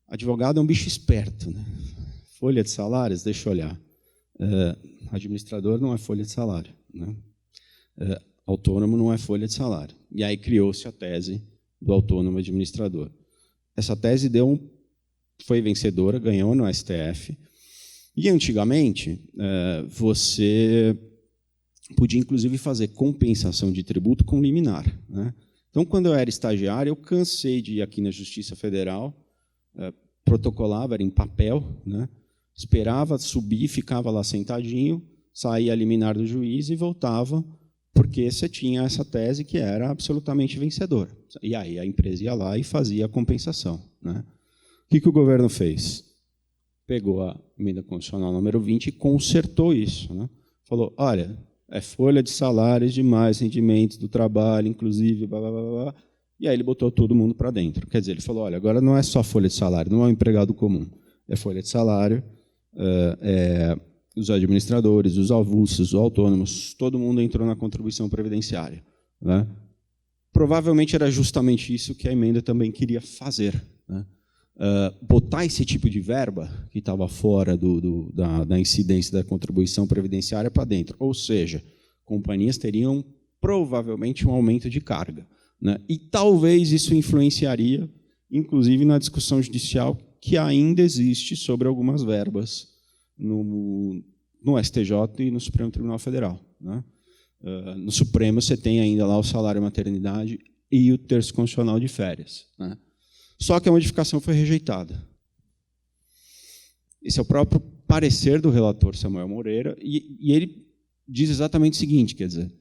Advogado é um bicho esperto, né? Folha de salários, deixa eu olhar. Administrador não é folha de salário, né? Autônomo não é folha de salário. E aí criou-se a tese do autônomo administrador. Essa tese foi vencedora, ganhou no STF. E antigamente você podia inclusive fazer compensação de tributo com liminar, né? Então, quando eu era estagiário, eu cansei de ir aqui na Justiça Federal, protocolava, era em papel, né? Esperava subir, ficava lá sentadinho, saía a liminar do juiz e voltava, porque você tinha essa tese que era absolutamente vencedora. E aí a empresa ia lá e fazia a compensação, né? O que o governo fez? Pegou a emenda constitucional número 20 e consertou isso, né? Falou, olha, é folha de salários de mais rendimentos do trabalho, inclusive, blá, blá, blá, blá. E aí ele botou todo mundo para dentro. Quer dizer, ele falou, olha, agora não é só folha de salário, não é um empregado comum, é folha de salário, os administradores, os avulsos, os autônomos, todo mundo entrou na contribuição previdenciária, né? provavelmente era justamente isso que a emenda também queria fazer, né? Botar esse tipo de verba que estava fora da incidência da contribuição previdenciária para dentro. Ou seja, companhias teriam provavelmente um aumento de carga, né? E talvez isso influenciaria, inclusive, na discussão judicial que ainda existe sobre algumas verbas no STJ e no Supremo Tribunal Federal, né? No Supremo você tem ainda lá o salário maternidade e o terço constitucional de férias, né? Só que a modificação foi rejeitada. Esse é o próprio parecer do relator Samuel Moreira, e ele diz exatamente o seguinte, quer dizer,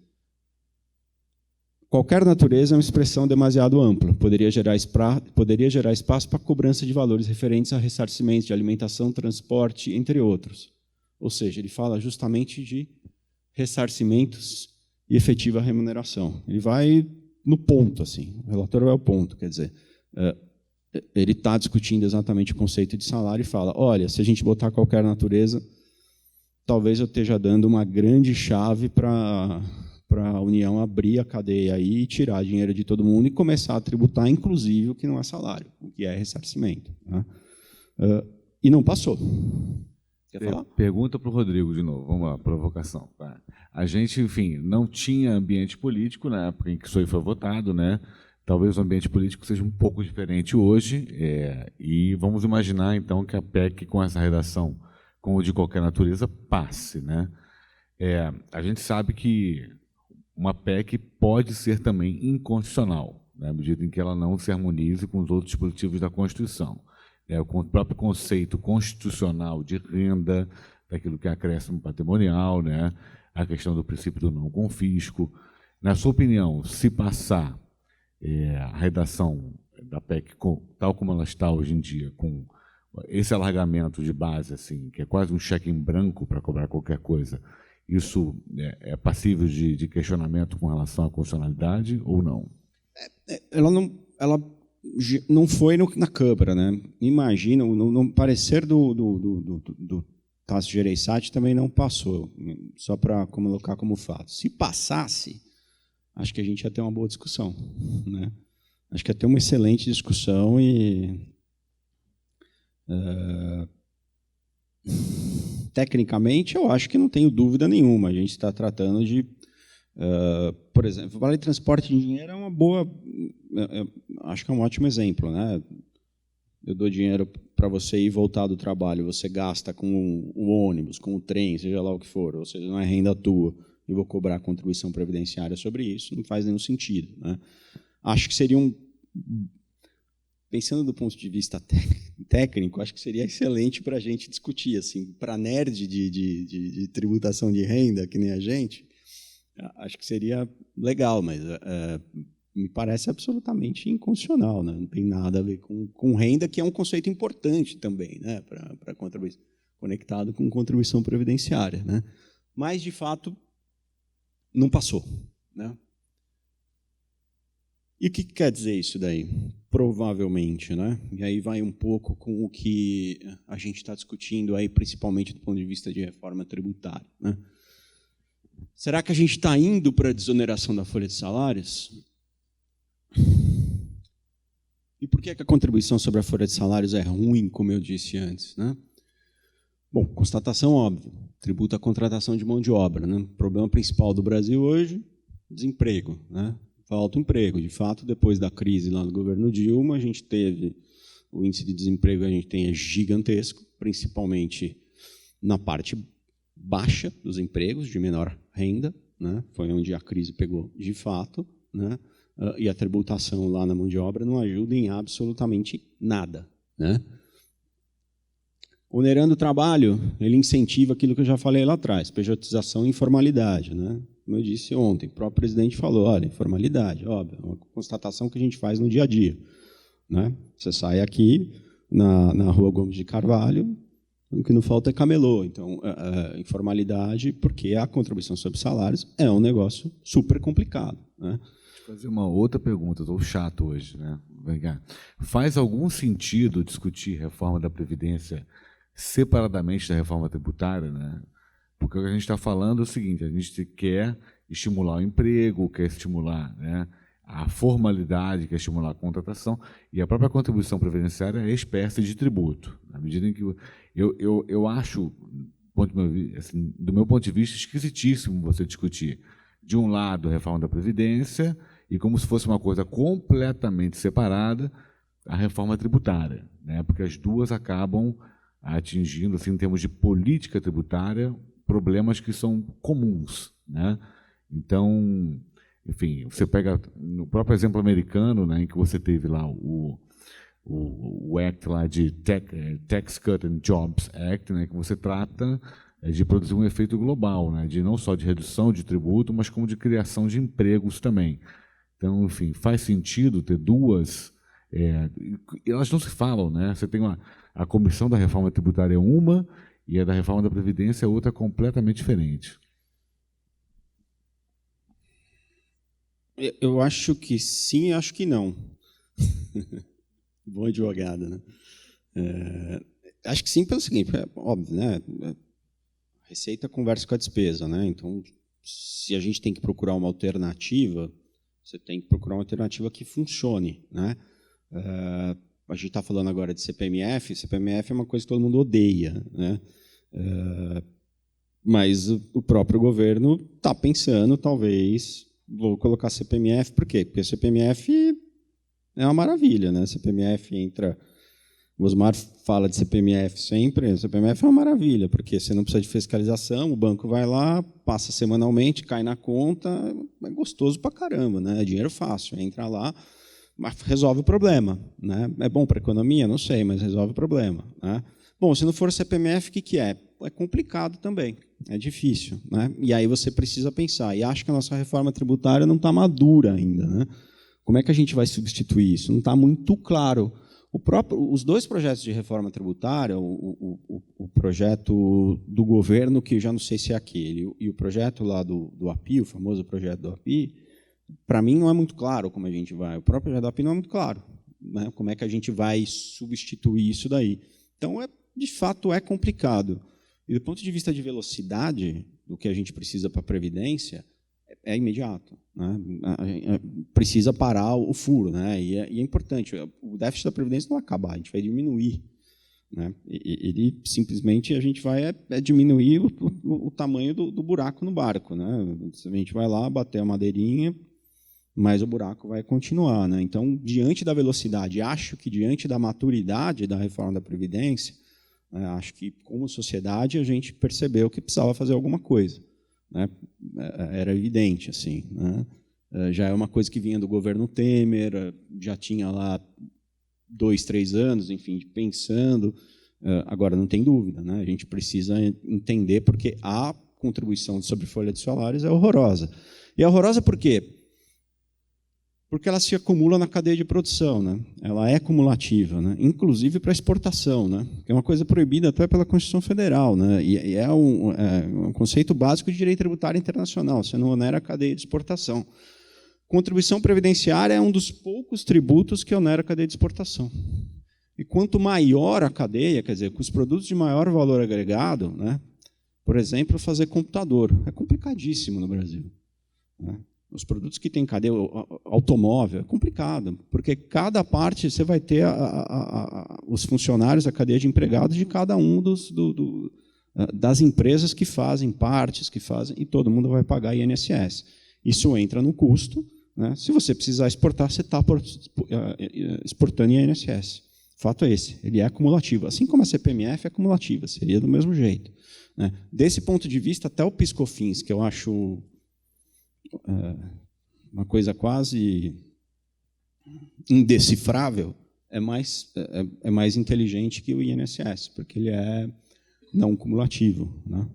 qualquer natureza é uma expressão demasiado ampla, poderia gerar espaço para cobrança de valores referentes a ressarcimentos de alimentação, transporte, entre outros. Ou seja, ele fala justamente de ressarcimentos e efetiva remuneração. Ele vai no ponto, assim, o relator vai ao ponto, quer dizer, ele está discutindo exatamente o conceito de salário e fala, olha, se a gente botar qualquer natureza, talvez eu esteja dando uma grande chave para a União abrir a cadeia aí e tirar dinheiro de todo mundo e começar a tributar, inclusive, o que não é salário, o que é ressarcimento, né? E não passou. Quer falar? Pergunta para o Rodrigo de novo, vamos lá, provocação. Tá? A gente, enfim, não tinha ambiente político na época em que isso aí foi votado, né? Talvez o ambiente político seja um pouco diferente hoje, e vamos imaginar, então, que a PEC, com essa redação, como de qualquer natureza, passe, né? A gente sabe que uma PEC pode ser também inconstitucional, né, à medida em que ela não se harmonize com os outros dispositivos da Constituição. Com o próprio conceito constitucional de renda, daquilo que é acréscimo patrimonial, né, a questão do princípio do não confisco. Na sua opinião, se passar a redação da PEC, tal como ela está hoje em dia, com esse alargamento de base, assim, que é quase um cheque em branco para cobrar qualquer coisa, isso é passível de questionamento com relação à constitucionalidade ou não? Ela não foi na Câmara, né? Imagina, no parecer do Tasso Gereissati também não passou, só para colocar como fato. Se passasse, acho que a gente ia ter uma boa discussão, né? Acho que ia ter uma excelente discussão e tecnicamente eu acho que não tenho dúvida nenhuma. A gente está tratando de, por exemplo, vale transporte de dinheiro é uma boa, acho que é um ótimo exemplo, né? Eu dou dinheiro para você ir voltar do trabalho, você gasta com o ônibus, com o trem, seja lá o que for, ou seja, não é renda tua, e vou cobrar contribuição previdenciária sobre isso, não faz nenhum sentido, né? Acho que seria pensando do ponto de vista técnico, acho que seria excelente para a gente discutir, assim, para nerd de tributação de renda, que nem a gente, acho que seria legal, mas me parece absolutamente inconstitucional, né? Não tem nada a ver com renda, que é um conceito importante também, né? Para contribuição, conectado com contribuição previdenciária, né? Mas, de fato, não passou, né? E o que quer dizer isso daí? Provavelmente, né? E aí vai um pouco com o que a gente está discutindo aí, principalmente do ponto de vista de reforma tributária, né? Será que a gente está indo para a desoneração da folha de salários? E por que a contribuição sobre a folha de salários é ruim, como eu disse antes, né? Bom, constatação óbvia, tributa a contratação de mão de obra, né? O problema principal do Brasil hoje, desemprego, né? Falta emprego. De fato, depois da crise lá no governo Dilma, a gente teve o índice de desemprego que a gente tem é gigantesco, principalmente na parte baixa dos empregos, de menor renda, né? Foi onde a crise pegou de fato, né? E a tributação lá na mão de obra não ajuda em absolutamente nada, né? Onerando o trabalho, ele incentiva aquilo que eu já falei lá atrás, pejotização e informalidade, né? Como eu disse ontem, o próprio presidente falou, olha, informalidade, óbvio, é uma constatação que a gente faz no dia a dia, né? Você sai aqui na Rua Gomes de Carvalho, o que não falta é camelô. Então, informalidade, porque a contribuição sobre salários é um negócio super complicado, né? Deixa eu fazer uma outra pergunta, estou chato hoje, né? Faz algum sentido discutir reforma da Previdência separadamente da reforma tributária, né? Porque o que a gente está falando é o seguinte, a gente quer estimular o emprego, quer estimular, né, a formalidade, que é estimular a contratação, e a própria contribuição previdenciária é espécie de tributo. Na medida em que eu acho, assim, do meu ponto de vista, esquisitíssimo você discutir, de um lado, a reforma da Previdência, e como se fosse uma coisa completamente separada, a reforma tributária, né? Porque as duas acabam atingindo, assim, em termos de política tributária, problemas que são comuns, né? Então, enfim, você pega no próprio exemplo americano, né, em que você teve lá o Act lá de Tax Cut and Jobs Act, né, que você trata de produzir um efeito global, né, de não só de redução de tributo, mas como de criação de empregos também. Então, enfim, faz sentido ter duas. Elas não se falam, né? Você tem a comissão da reforma tributária uma e a da reforma da Previdência outra completamente diferente. Eu acho que sim, acho que não. Bom advogado, né? Acho que sim pelo seguinte, óbvio, né? A receita conversa com a despesa, né? Então, se a gente tem que procurar uma alternativa, você tem que procurar uma alternativa que funcione, né? A gente está falando agora de CPMF. CPMF é uma coisa que todo mundo odeia, né? Mas o próprio governo está pensando, talvez, vou colocar CPMF, por quê? Porque CPMF é uma maravilha, né? CPMF entra... O Osmar fala de CPMF sempre. O CPMF é uma maravilha, porque você não precisa de fiscalização, o banco vai lá, passa semanalmente, cai na conta, é gostoso pra caramba, né? É dinheiro fácil, entra lá, mas resolve o problema, né? É bom para a economia? Não sei, mas resolve o problema, né? Bom, se não for CPMF, o que é? É complicado também, é difícil, né? E aí você precisa pensar, e acho que a nossa reforma tributária não está madura ainda, né? Como é que a gente vai substituir isso? Não está muito claro. Os dois projetos de reforma tributária, o projeto do governo, que eu já não sei se é aquele, e o projeto lá do API, o famoso projeto do API, para mim não é muito claro como a gente vai. O próprio projeto do API não é muito claro, né? Como é que a gente vai substituir isso daí. Então, de fato, é complicado. E do ponto de vista de velocidade, do que a gente precisa para a Previdência, é imediato, né? Precisa parar o furo, né? E é importante. O déficit da Previdência não vai acabar, a gente vai diminuir, né? Ele simplesmente a gente vai diminuir o tamanho do buraco no barco, né? A gente vai lá bater a madeirinha, mas o buraco vai continuar, né? Então, diante da velocidade, acho que diante da maturidade da reforma da Previdência, acho que como sociedade a gente percebeu que precisava fazer alguma coisa, né? Era evidente, assim, né? Já é uma coisa que vinha do governo Temer, já tinha lá 2, 3 anos, enfim, pensando. Agora, não tem dúvida, né? A gente precisa entender, porque a contribuição sobre folha de salários é horrorosa. E é horrorosa por quê? Porque ela se acumula na cadeia de produção, né? Ela é cumulativa, né? Inclusive para exportação, né? Que é uma coisa proibida até pela Constituição Federal, né? E é um conceito básico de direito tributário internacional. Você não onera a cadeia de exportação. Contribuição previdenciária é um dos poucos tributos que onera a cadeia de exportação. E quanto maior a cadeia, quer dizer, com os produtos de maior valor agregado, né? Por exemplo, fazer computador. É complicadíssimo no Brasil, né? Os produtos que têm cadeia, automóvel, é complicado, porque cada parte você vai ter os funcionários, a cadeia de empregados de cada um das empresas que fazem partes, e todo mundo vai pagar INSS. Isso entra no custo, né? Se você precisar exportar, você está exportando INSS. O fato é esse, ele é acumulativo. Assim como a CPMF é acumulativa, seria do mesmo jeito, né? Desse ponto de vista, até o PIS/COFINS, que eu acho uma coisa quase indecifrável, é mais inteligente que o INSS, porque ele é não cumulativo, né?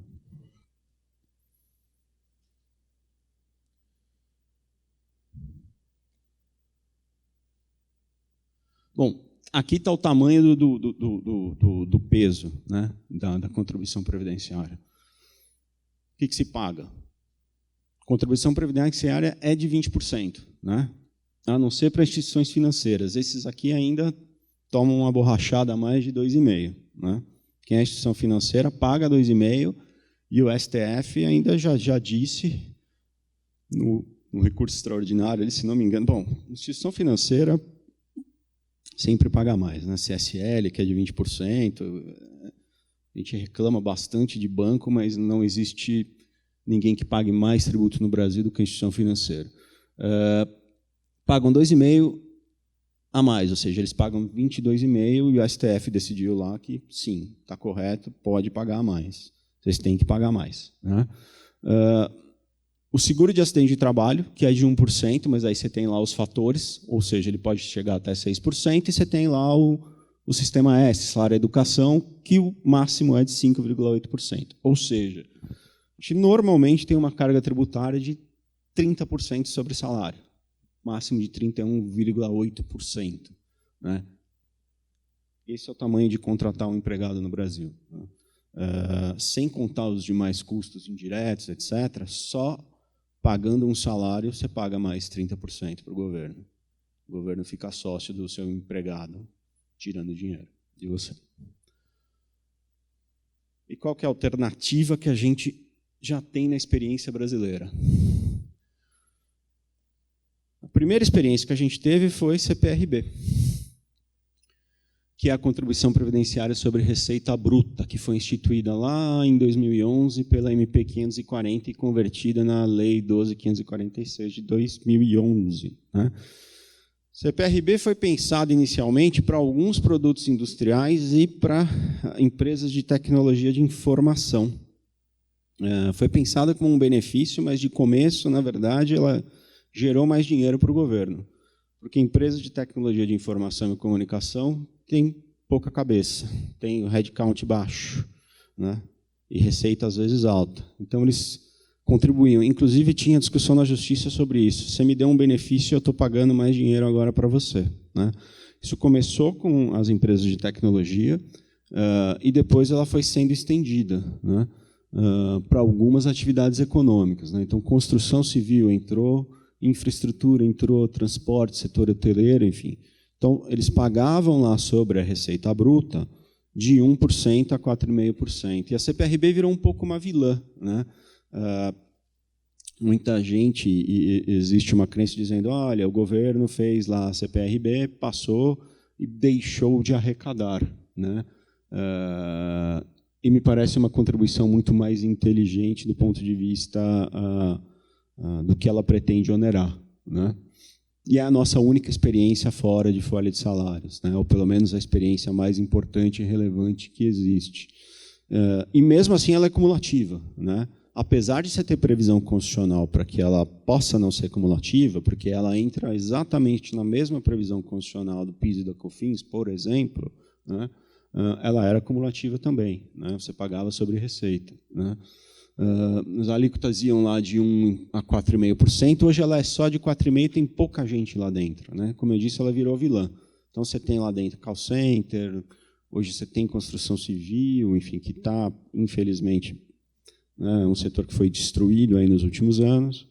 Bom, aqui está o tamanho do peso, né, da contribuição previdenciária. O que se paga? Contribuição previdenciária é de 20%, né? A não ser para instituições financeiras. Esses aqui ainda tomam uma borrachada a mais de 2,5%, né? Quem é instituição financeira paga 2,5%, e o STF ainda já disse, um recurso extraordinário, ele, se não me engano, bom, instituição financeira sempre paga mais, né? CSL, que é de 20%, a gente reclama bastante de banco, mas não existe ninguém que pague mais tributo no Brasil do que a instituição financeira. Pagam 2,5% a mais, ou seja, eles pagam 22,5% e o STF decidiu lá que, sim, está correto, pode pagar mais. Vocês têm que pagar mais. Né? O seguro de acidente de trabalho, que é de 1%, mas aí você tem lá os fatores, ou seja, ele pode chegar até 6%, e você tem lá o sistema S, salário e educação, que o máximo é de 5,8%. Ou seja, a gente normalmente tem uma carga tributária de 30% sobre salário, máximo de 31,8%. Né? Esse é o tamanho de contratar um empregado no Brasil. Né? Sem contar os demais custos indiretos, etc., só pagando um salário, você paga mais 30% para o governo. O governo fica sócio do seu empregado, tirando dinheiro de você. E qual que é a alternativa que a gente já tem na experiência brasileira? A primeira experiência que a gente teve foi CPRB, que é a Contribuição Previdenciária sobre Receita Bruta, que foi instituída lá em 2011 pela MP 540 e convertida na Lei 12.546 de 2011. Né? CPRB foi pensado inicialmente para alguns produtos industriais e para empresas de tecnologia de informação. Foi pensada como um benefício, mas de começo, na verdade, ela gerou mais dinheiro para o governo, porque empresas de tecnologia de informação e comunicação tem pouca cabeça, tem o headcount baixo, né? E receita às vezes alta. Então eles contribuíam. Inclusive tinha discussão na justiça sobre isso. Você me deu um benefício, eu estou pagando mais dinheiro agora para você. Né? Isso começou com as empresas de tecnologia e depois ela foi sendo estendida, né? Para algumas atividades econômicas. Né? Então construção civil entrou, infraestrutura entrou, transporte, setor hoteleiro, enfim. Então, eles pagavam lá sobre a receita bruta de 1% a 4,5%. E a CPRB virou um pouco uma vilã. Né? Muita gente, existe uma crença dizendo, olha, o governo fez lá a CPRB, passou e deixou de arrecadar. Né? E me parece uma contribuição muito mais inteligente do ponto de vista do que ela pretende onerar. Né? E é a nossa única experiência fora de folha de salários, né? Ou pelo menos a experiência mais importante e relevante que existe. E mesmo assim ela é cumulativa. Né? Apesar de você ter previsão constitucional para que ela possa não ser cumulativa, porque ela entra exatamente na mesma previsão constitucional do PIS e da COFINS, por exemplo, né? Ela era cumulativa também. Né? Você pagava sobre receita. Né? As alíquotas iam lá de 1% a 4,5%, hoje ela é só de 4,5%, tem pouca gente lá dentro. Né? Como eu disse, ela virou vilã. Então, você tem lá dentro call center, hoje você tem construção civil, enfim, que está, infelizmente, né, um setor que foi destruído aí nos últimos anos.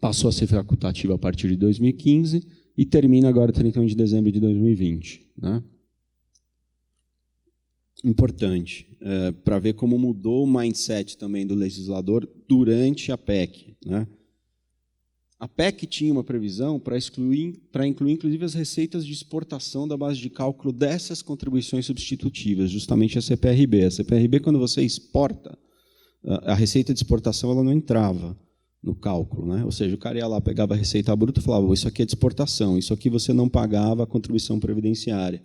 Passou a ser facultativa a partir de 2015 e termina agora 31 de dezembro de 2020. Né? Importante, para ver como mudou o mindset também do legislador durante a PEC. Né? A PEC tinha uma previsão para incluir, inclusive, as receitas de exportação da base de cálculo dessas contribuições substitutivas, justamente a CPRB. A CPRB, quando você exporta, a receita de exportação ela não entrava no cálculo. Né? Ou seja, o cara ia lá, pegava a receita bruta e falava, isso aqui é de exportação, isso aqui você não pagava a contribuição previdenciária.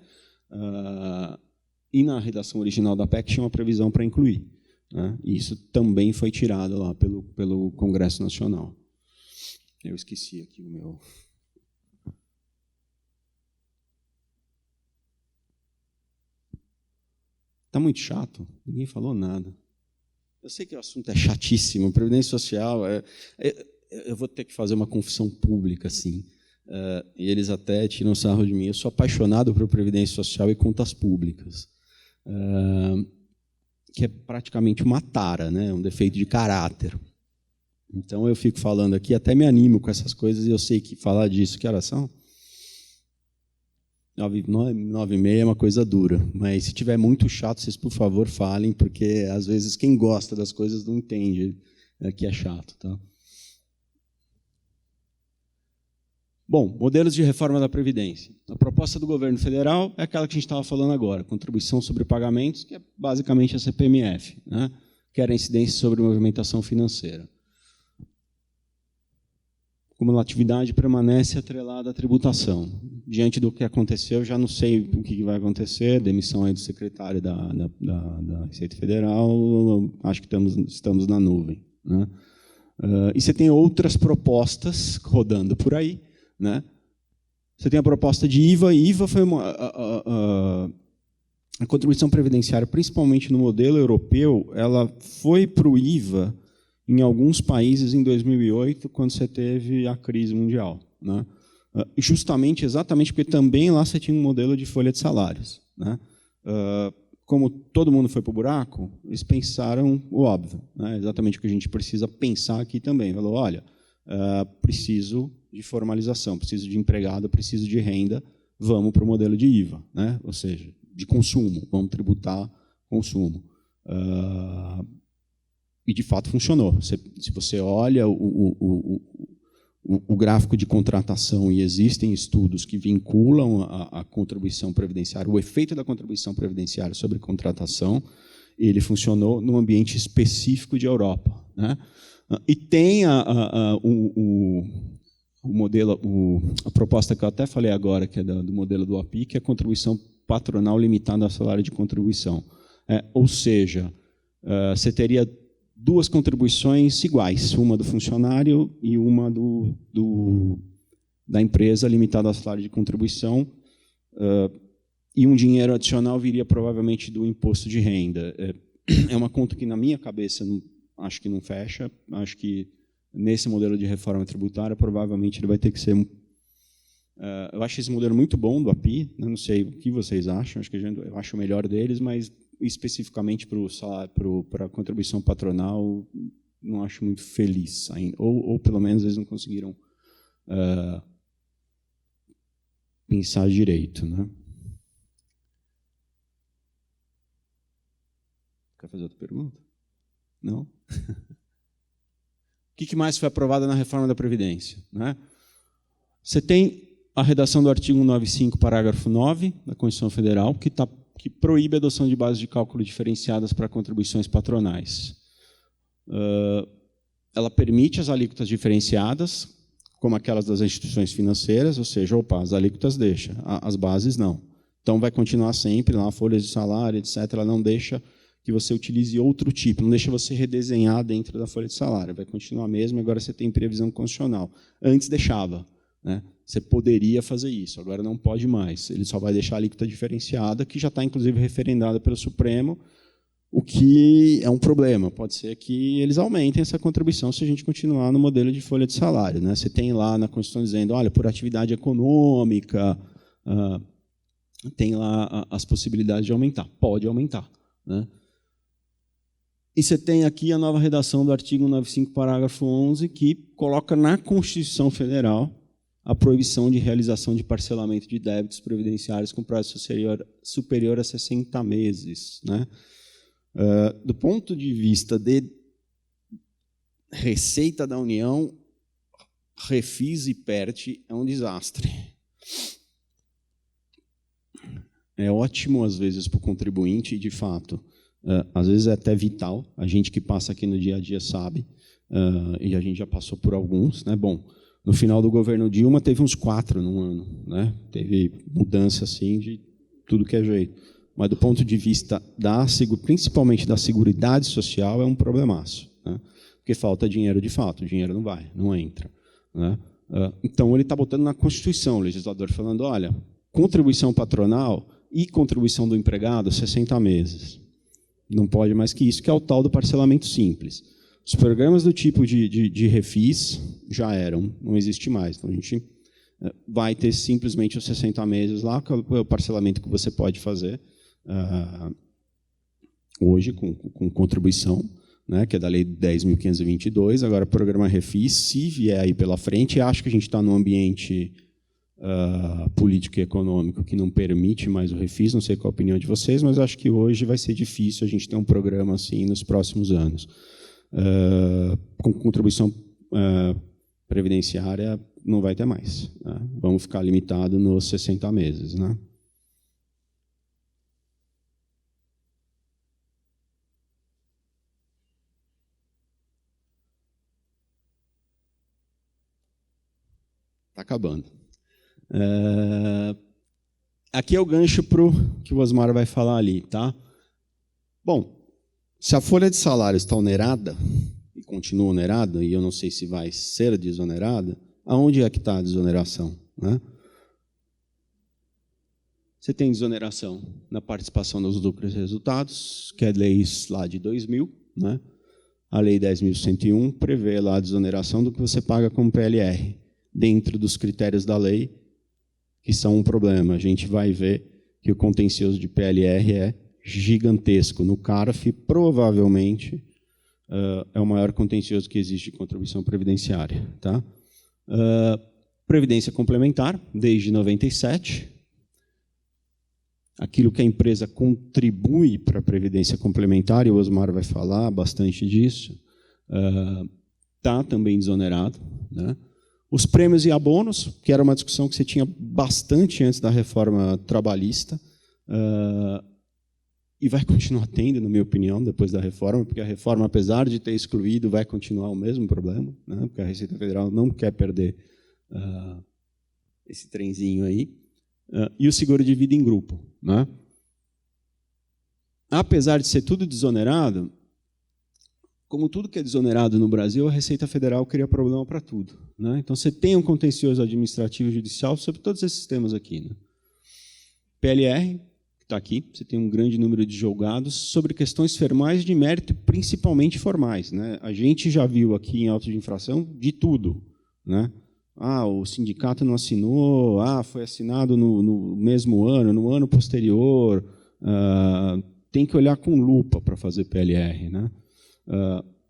E na redação original da PEC tinha uma previsão para incluir. Né? E isso também foi tirado lá pelo Congresso Nacional. Eu esqueci aqui o meu... Está muito chato, ninguém falou nada. Eu sei que o assunto é chatíssimo, Previdência Social, eu vou ter que fazer uma confissão pública, assim, e eles até tiram sarro de mim. Eu sou apaixonado por Previdência Social e contas públicas, que é praticamente uma tara, né? Um defeito de caráter. Então, eu fico falando aqui, até me animo com essas coisas, e eu sei que falar disso, que horas são? 9h30 é uma coisa dura, mas se tiver muito chato, vocês, por favor, falem, porque, às vezes, quem gosta das coisas não entende que é chato. Tá? Bom, modelos de reforma da Previdência. A proposta do governo federal é aquela que a gente estava falando agora, contribuição sobre pagamentos, que é basicamente a CPMF, né? Que era a incidência sobre movimentação financeira. Cumulatividade permanece atrelada à tributação. Diante do que aconteceu, já não sei o que vai acontecer, demissão aí do secretário da Receita Federal, acho que estamos na nuvem, né? E você tem outras propostas rodando por aí, né? Você tem a proposta de IVA, e IVA foi a contribuição previdenciária, principalmente no modelo europeu, ela foi para o IVA em alguns países em 2008, quando você teve a crise mundial, né? Justamente, exatamente porque também lá você tinha um modelo de folha de salários, né? Como todo mundo foi para o buraco, eles pensaram o óbvio, né? Exatamente o que a gente precisa pensar aqui também. Falou, olha, preciso de formalização, preciso de empregado, preciso de renda, vamos para o modelo de IVA, né? Ou seja, de consumo, vamos tributar consumo. E, de fato, funcionou. Se você olha o gráfico de contratação, e existem estudos que vinculam a contribuição previdenciária, o efeito da contribuição previdenciária sobre contratação, ele funcionou num ambiente específico de Europa, né? E tem o modelo, a proposta que eu até falei agora, que é do modelo do API, que é a contribuição patronal limitada ao salário de contribuição. Ou seja, você teria duas contribuições iguais, uma do funcionário e uma da empresa limitada ao salário de contribuição, e um dinheiro adicional viria provavelmente do imposto de renda. É uma conta que, na minha cabeça, acho que não fecha. Acho que, nesse modelo de reforma tributária, provavelmente ele vai ter que ser... eu acho esse modelo muito bom do API, né? Não sei o que vocês acham, acho que eu acho o melhor deles, mas especificamente para a contribuição patronal, não acho muito feliz ainda. Ou pelo menos eles não conseguiram pensar direito, né? Quer fazer outra pergunta? Não? O que mais foi aprovado na reforma da Previdência, né? Você tem a redação do artigo 195, parágrafo 9 da Constituição Federal, que proíbe a adoção de bases de cálculo diferenciadas para contribuições patronais. Ela permite as alíquotas diferenciadas, como aquelas das instituições financeiras, ou seja, as alíquotas deixa, as bases não. Então, vai continuar sempre lá, folhas de salário, etc. Ela não deixa que você utilize outro tipo, não deixa você redesenhar dentro da folha de salário, vai continuar mesmo, agora você tem previsão constitucional. Antes deixava, né? Você poderia fazer isso, agora não pode mais. Ele só vai deixar a alíquota diferenciada, que já está, inclusive, referendada pelo Supremo, o que é um problema. Pode ser que eles aumentem essa contribuição se a gente continuar no modelo de folha de salário, né? Você tem lá na Constituição dizendo, olha, por atividade econômica, tem lá as possibilidades de aumentar. Pode aumentar, né? E você tem aqui a nova redação do artigo 195, parágrafo 11, que coloca na Constituição Federal a proibição de realização de parcelamento de débitos previdenciários com prazo superior a 60 meses, né? Do ponto de vista de Receita da União, Refis e PERT é um desastre. É ótimo, às vezes, para o contribuinte, e, de fato, às vezes é até vital. A gente que passa aqui no dia a dia sabe, e a gente já passou por alguns, né? Bom, no final do governo Dilma, teve uns 4 num ano, né? Teve mudança assim, de tudo que é jeito. Mas, do ponto de vista, principalmente da Seguridade Social, é um problemaço, né? Porque falta dinheiro de fato, o dinheiro não entra, né? Então, ele está botando na Constituição, o legislador falando, olha, contribuição patronal e contribuição do empregado, 60 meses. Não pode mais que isso, que é o tal do parcelamento simples. Os programas do tipo de refis já eram, não existe mais. Então, a gente vai ter simplesmente os 60 meses lá, que é o parcelamento que você pode fazer hoje com contribuição, né, que é da Lei 10.522. Agora, o programa refis, se vier aí pela frente, acho que a gente está num ambiente político e econômico que não permite mais o refis, não sei qual a opinião de vocês, mas acho que hoje vai ser difícil a gente ter um programa assim nos próximos anos. Com contribuição previdenciária não vai ter mais, né? Vamos ficar limitado nos 60 meses, né? Está acabando. Aqui é o gancho para o que o Osmar vai falar ali, tá? Bom, se a folha de salário está onerada, e continua onerada, e eu não sei se vai ser desonerada, aonde é que está a desoneração, né? Você tem desoneração na participação dos lucros e resultados, que é a lei lá de 2000, né? A lei 10.101 prevê lá a desoneração do que você paga como PLR, dentro dos critérios da lei, que são um problema. A gente vai ver que o contencioso de PLR é gigantesco. No CARF, provavelmente, é o maior contencioso que existe de contribuição previdenciária. Tá? Previdência complementar, desde 97. Aquilo que a empresa contribui para a previdência complementar, e o Osmar vai falar bastante disso, está também desonerado, né? Os prêmios e abonos, que era uma discussão que você tinha bastante antes da reforma trabalhista, e vai continuar tendo, na minha opinião, depois da reforma, porque a reforma, apesar de ter excluído, vai continuar o mesmo problema, né? Porque a Receita Federal não quer perder esse trenzinho aí. E o seguro de vida em grupo, né? Apesar de ser tudo desonerado, como tudo que é desonerado no Brasil, a Receita Federal cria problema para tudo, né? Então, você tem um contencioso administrativo e judicial sobre todos esses temas aqui, né? PLR, que está aqui, você tem um grande número de julgados sobre questões formais de mérito, principalmente formais, né? A gente já viu aqui em auto de infração de tudo, né? O sindicato não assinou, foi assinado no mesmo ano, no ano posterior. Tem que olhar com lupa para fazer PLR, né?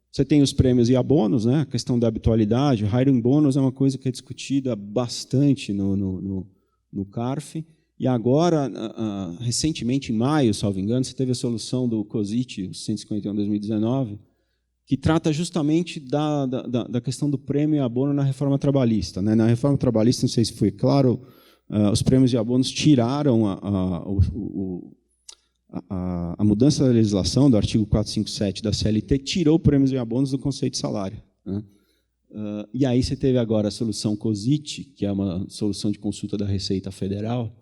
Você tem os prêmios e abonos, né? A questão da habitualidade. O hiring bônus é uma coisa que é discutida bastante no CARF. E agora, recentemente, em maio, salvo engano, você teve a solução do COSIT, o 151/2019, que trata justamente da questão do prêmio e abono na reforma trabalhista, né? Na reforma trabalhista, não sei se foi claro, os prêmios e abonos tiraram a mudança da legislação do artigo 457 da CLT, tirou prêmios e abonos do conceito de salário, né? E aí você teve agora a solução COSIT, que é uma solução de consulta da Receita Federal,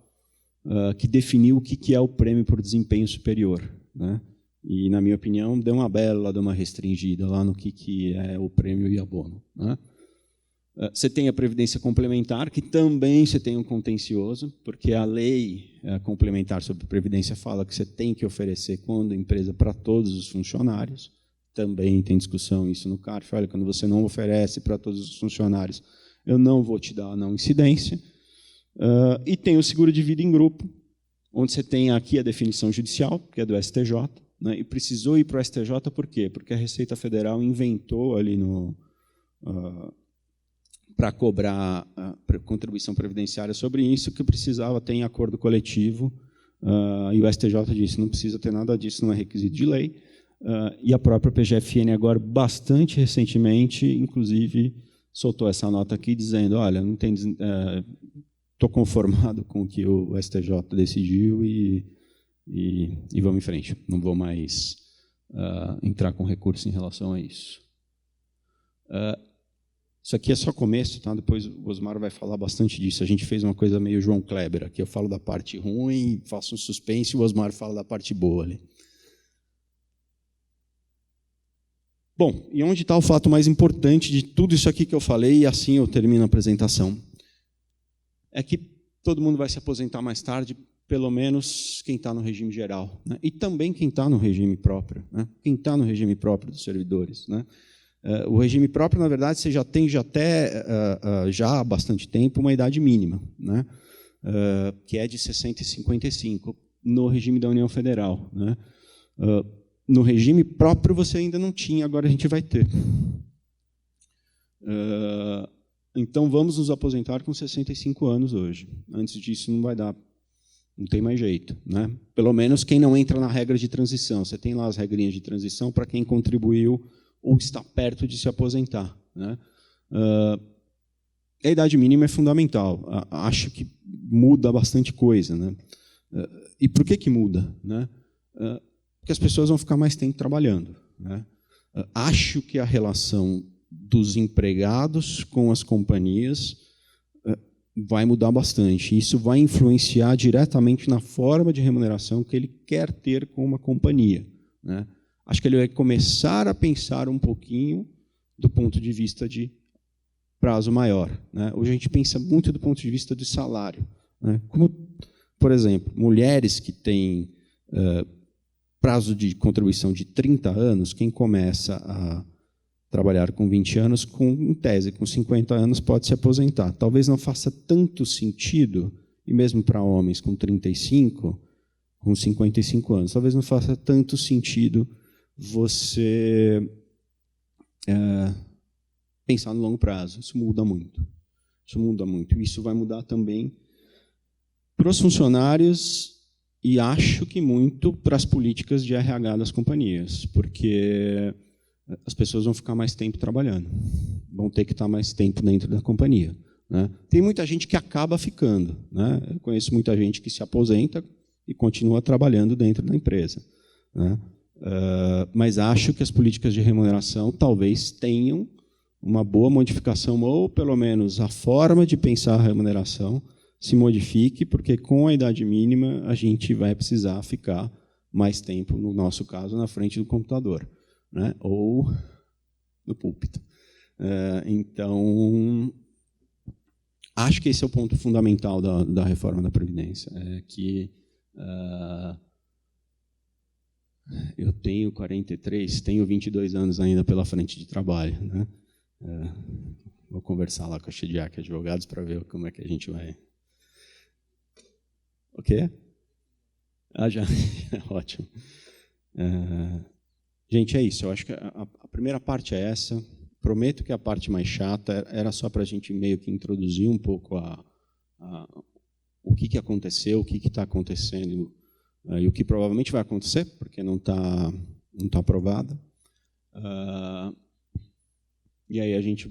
que definiu o que é o prêmio por desempenho superior, né? E, na minha opinião, deu uma restringida lá no que é o prêmio e abono, né? Você tem a previdência complementar, que também você tem um contencioso, porque a lei complementar sobre previdência fala que você tem que oferecer quando empresa para todos os funcionários. Também tem discussão isso no CARF. Olha, quando você não oferece para todos os funcionários, eu não vou te dar a não incidência. E tem o seguro de vida em grupo, onde você tem aqui a definição judicial, que é do STJ, né? E precisou ir para o STJ por quê? Porque a Receita Federal inventou ali para cobrar contribuição previdenciária sobre isso, que precisava ter em acordo coletivo, e o STJ disse, não precisa ter nada disso, não é requisito de lei, e a própria PGFN agora, bastante recentemente, inclusive, soltou essa nota aqui, dizendo, olha, não tem, estou conformado com o que o STJ decidiu e vamos em frente, não vou mais entrar com recurso em relação a isso. Isso aqui é só começo, tá? Depois o Osmar vai falar bastante disso. A gente fez uma coisa meio João Kleber aqui. Eu falo da parte ruim, faço um suspense, e o Osmar fala da parte boa ali. Bom, e onde está o fato mais importante de tudo isso aqui que eu falei, e assim eu termino a apresentação, é que todo mundo vai se aposentar mais tarde, pelo menos quem está no regime geral, né? E também quem está no regime próprio, né? Quem está no regime próprio dos servidores, né? O regime próprio, na verdade, você já tem já há bastante tempo uma idade mínima, né? Que é de 60 e 55, no regime da União Federal, né? No regime próprio você ainda não tinha, agora a gente vai ter. Então, vamos nos aposentar com 65 anos hoje. Antes disso, não vai dar, não tem mais jeito, né? Pelo menos quem não entra na regra de transição. Você tem lá as regrinhas de transição para quem contribuiu ou está perto de se aposentar, né? a idade mínima é fundamental. Acho que muda bastante coisa, né? E por que muda, né? Porque as pessoas vão ficar mais tempo trabalhando, né? Acho que a relação dos empregados com as companhias vai mudar bastante. Isso vai influenciar diretamente na forma de remuneração que ele quer ter com uma companhia, né? Acho que ele vai começar a pensar um pouquinho do ponto de vista de prazo maior, né? Hoje a gente pensa muito do ponto de vista do salário, né? Como, por exemplo, mulheres que têm prazo de contribuição de 30 anos, quem começa a trabalhar com 20 anos, em tese, com 50 anos, pode se aposentar. Talvez não faça tanto sentido, e mesmo para homens com 35, com 55 anos, talvez não faça tanto sentido você pensar no longo prazo. Isso muda muito. Isso muda muito. Isso vai mudar também para os funcionários e acho que muito para as políticas de RH das companhias, porque as pessoas vão ficar mais tempo trabalhando, vão ter que estar mais tempo dentro da companhia, né? Tem muita gente que acaba ficando, né? Eu conheço muita gente que se aposenta e continua trabalhando dentro da empresa, né? Mas acho que as políticas de remuneração talvez tenham uma boa modificação, ou pelo menos a forma de pensar a remuneração se modifique, porque com a idade mínima a gente vai precisar ficar mais tempo, no nosso caso, na frente do computador, né? Ou no púlpito. Então, acho que esse é o ponto fundamental da reforma da Previdência, é que eu tenho 43, tenho 22 anos ainda pela frente de trabalho, né? Vou conversar lá com a Chidiac Advogados para ver como é que a gente vai... O quê? Já. Ótimo. Gente, é isso. Eu acho que a primeira parte é essa. Prometo que a parte mais chata era só para a gente meio que introduzir um pouco o que aconteceu, o que está acontecendo e o que provavelmente vai acontecer, porque não está aprovada. E aí a gente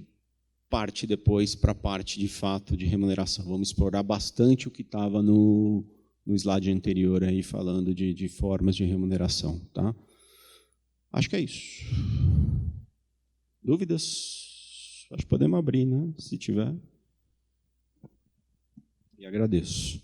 parte depois para a parte de fato de remuneração. Vamos explorar bastante o que estava no slide anterior aí falando de formas de remuneração, tá? Acho que é isso. Dúvidas? Acho que podemos abrir, né? Se tiver. E agradeço.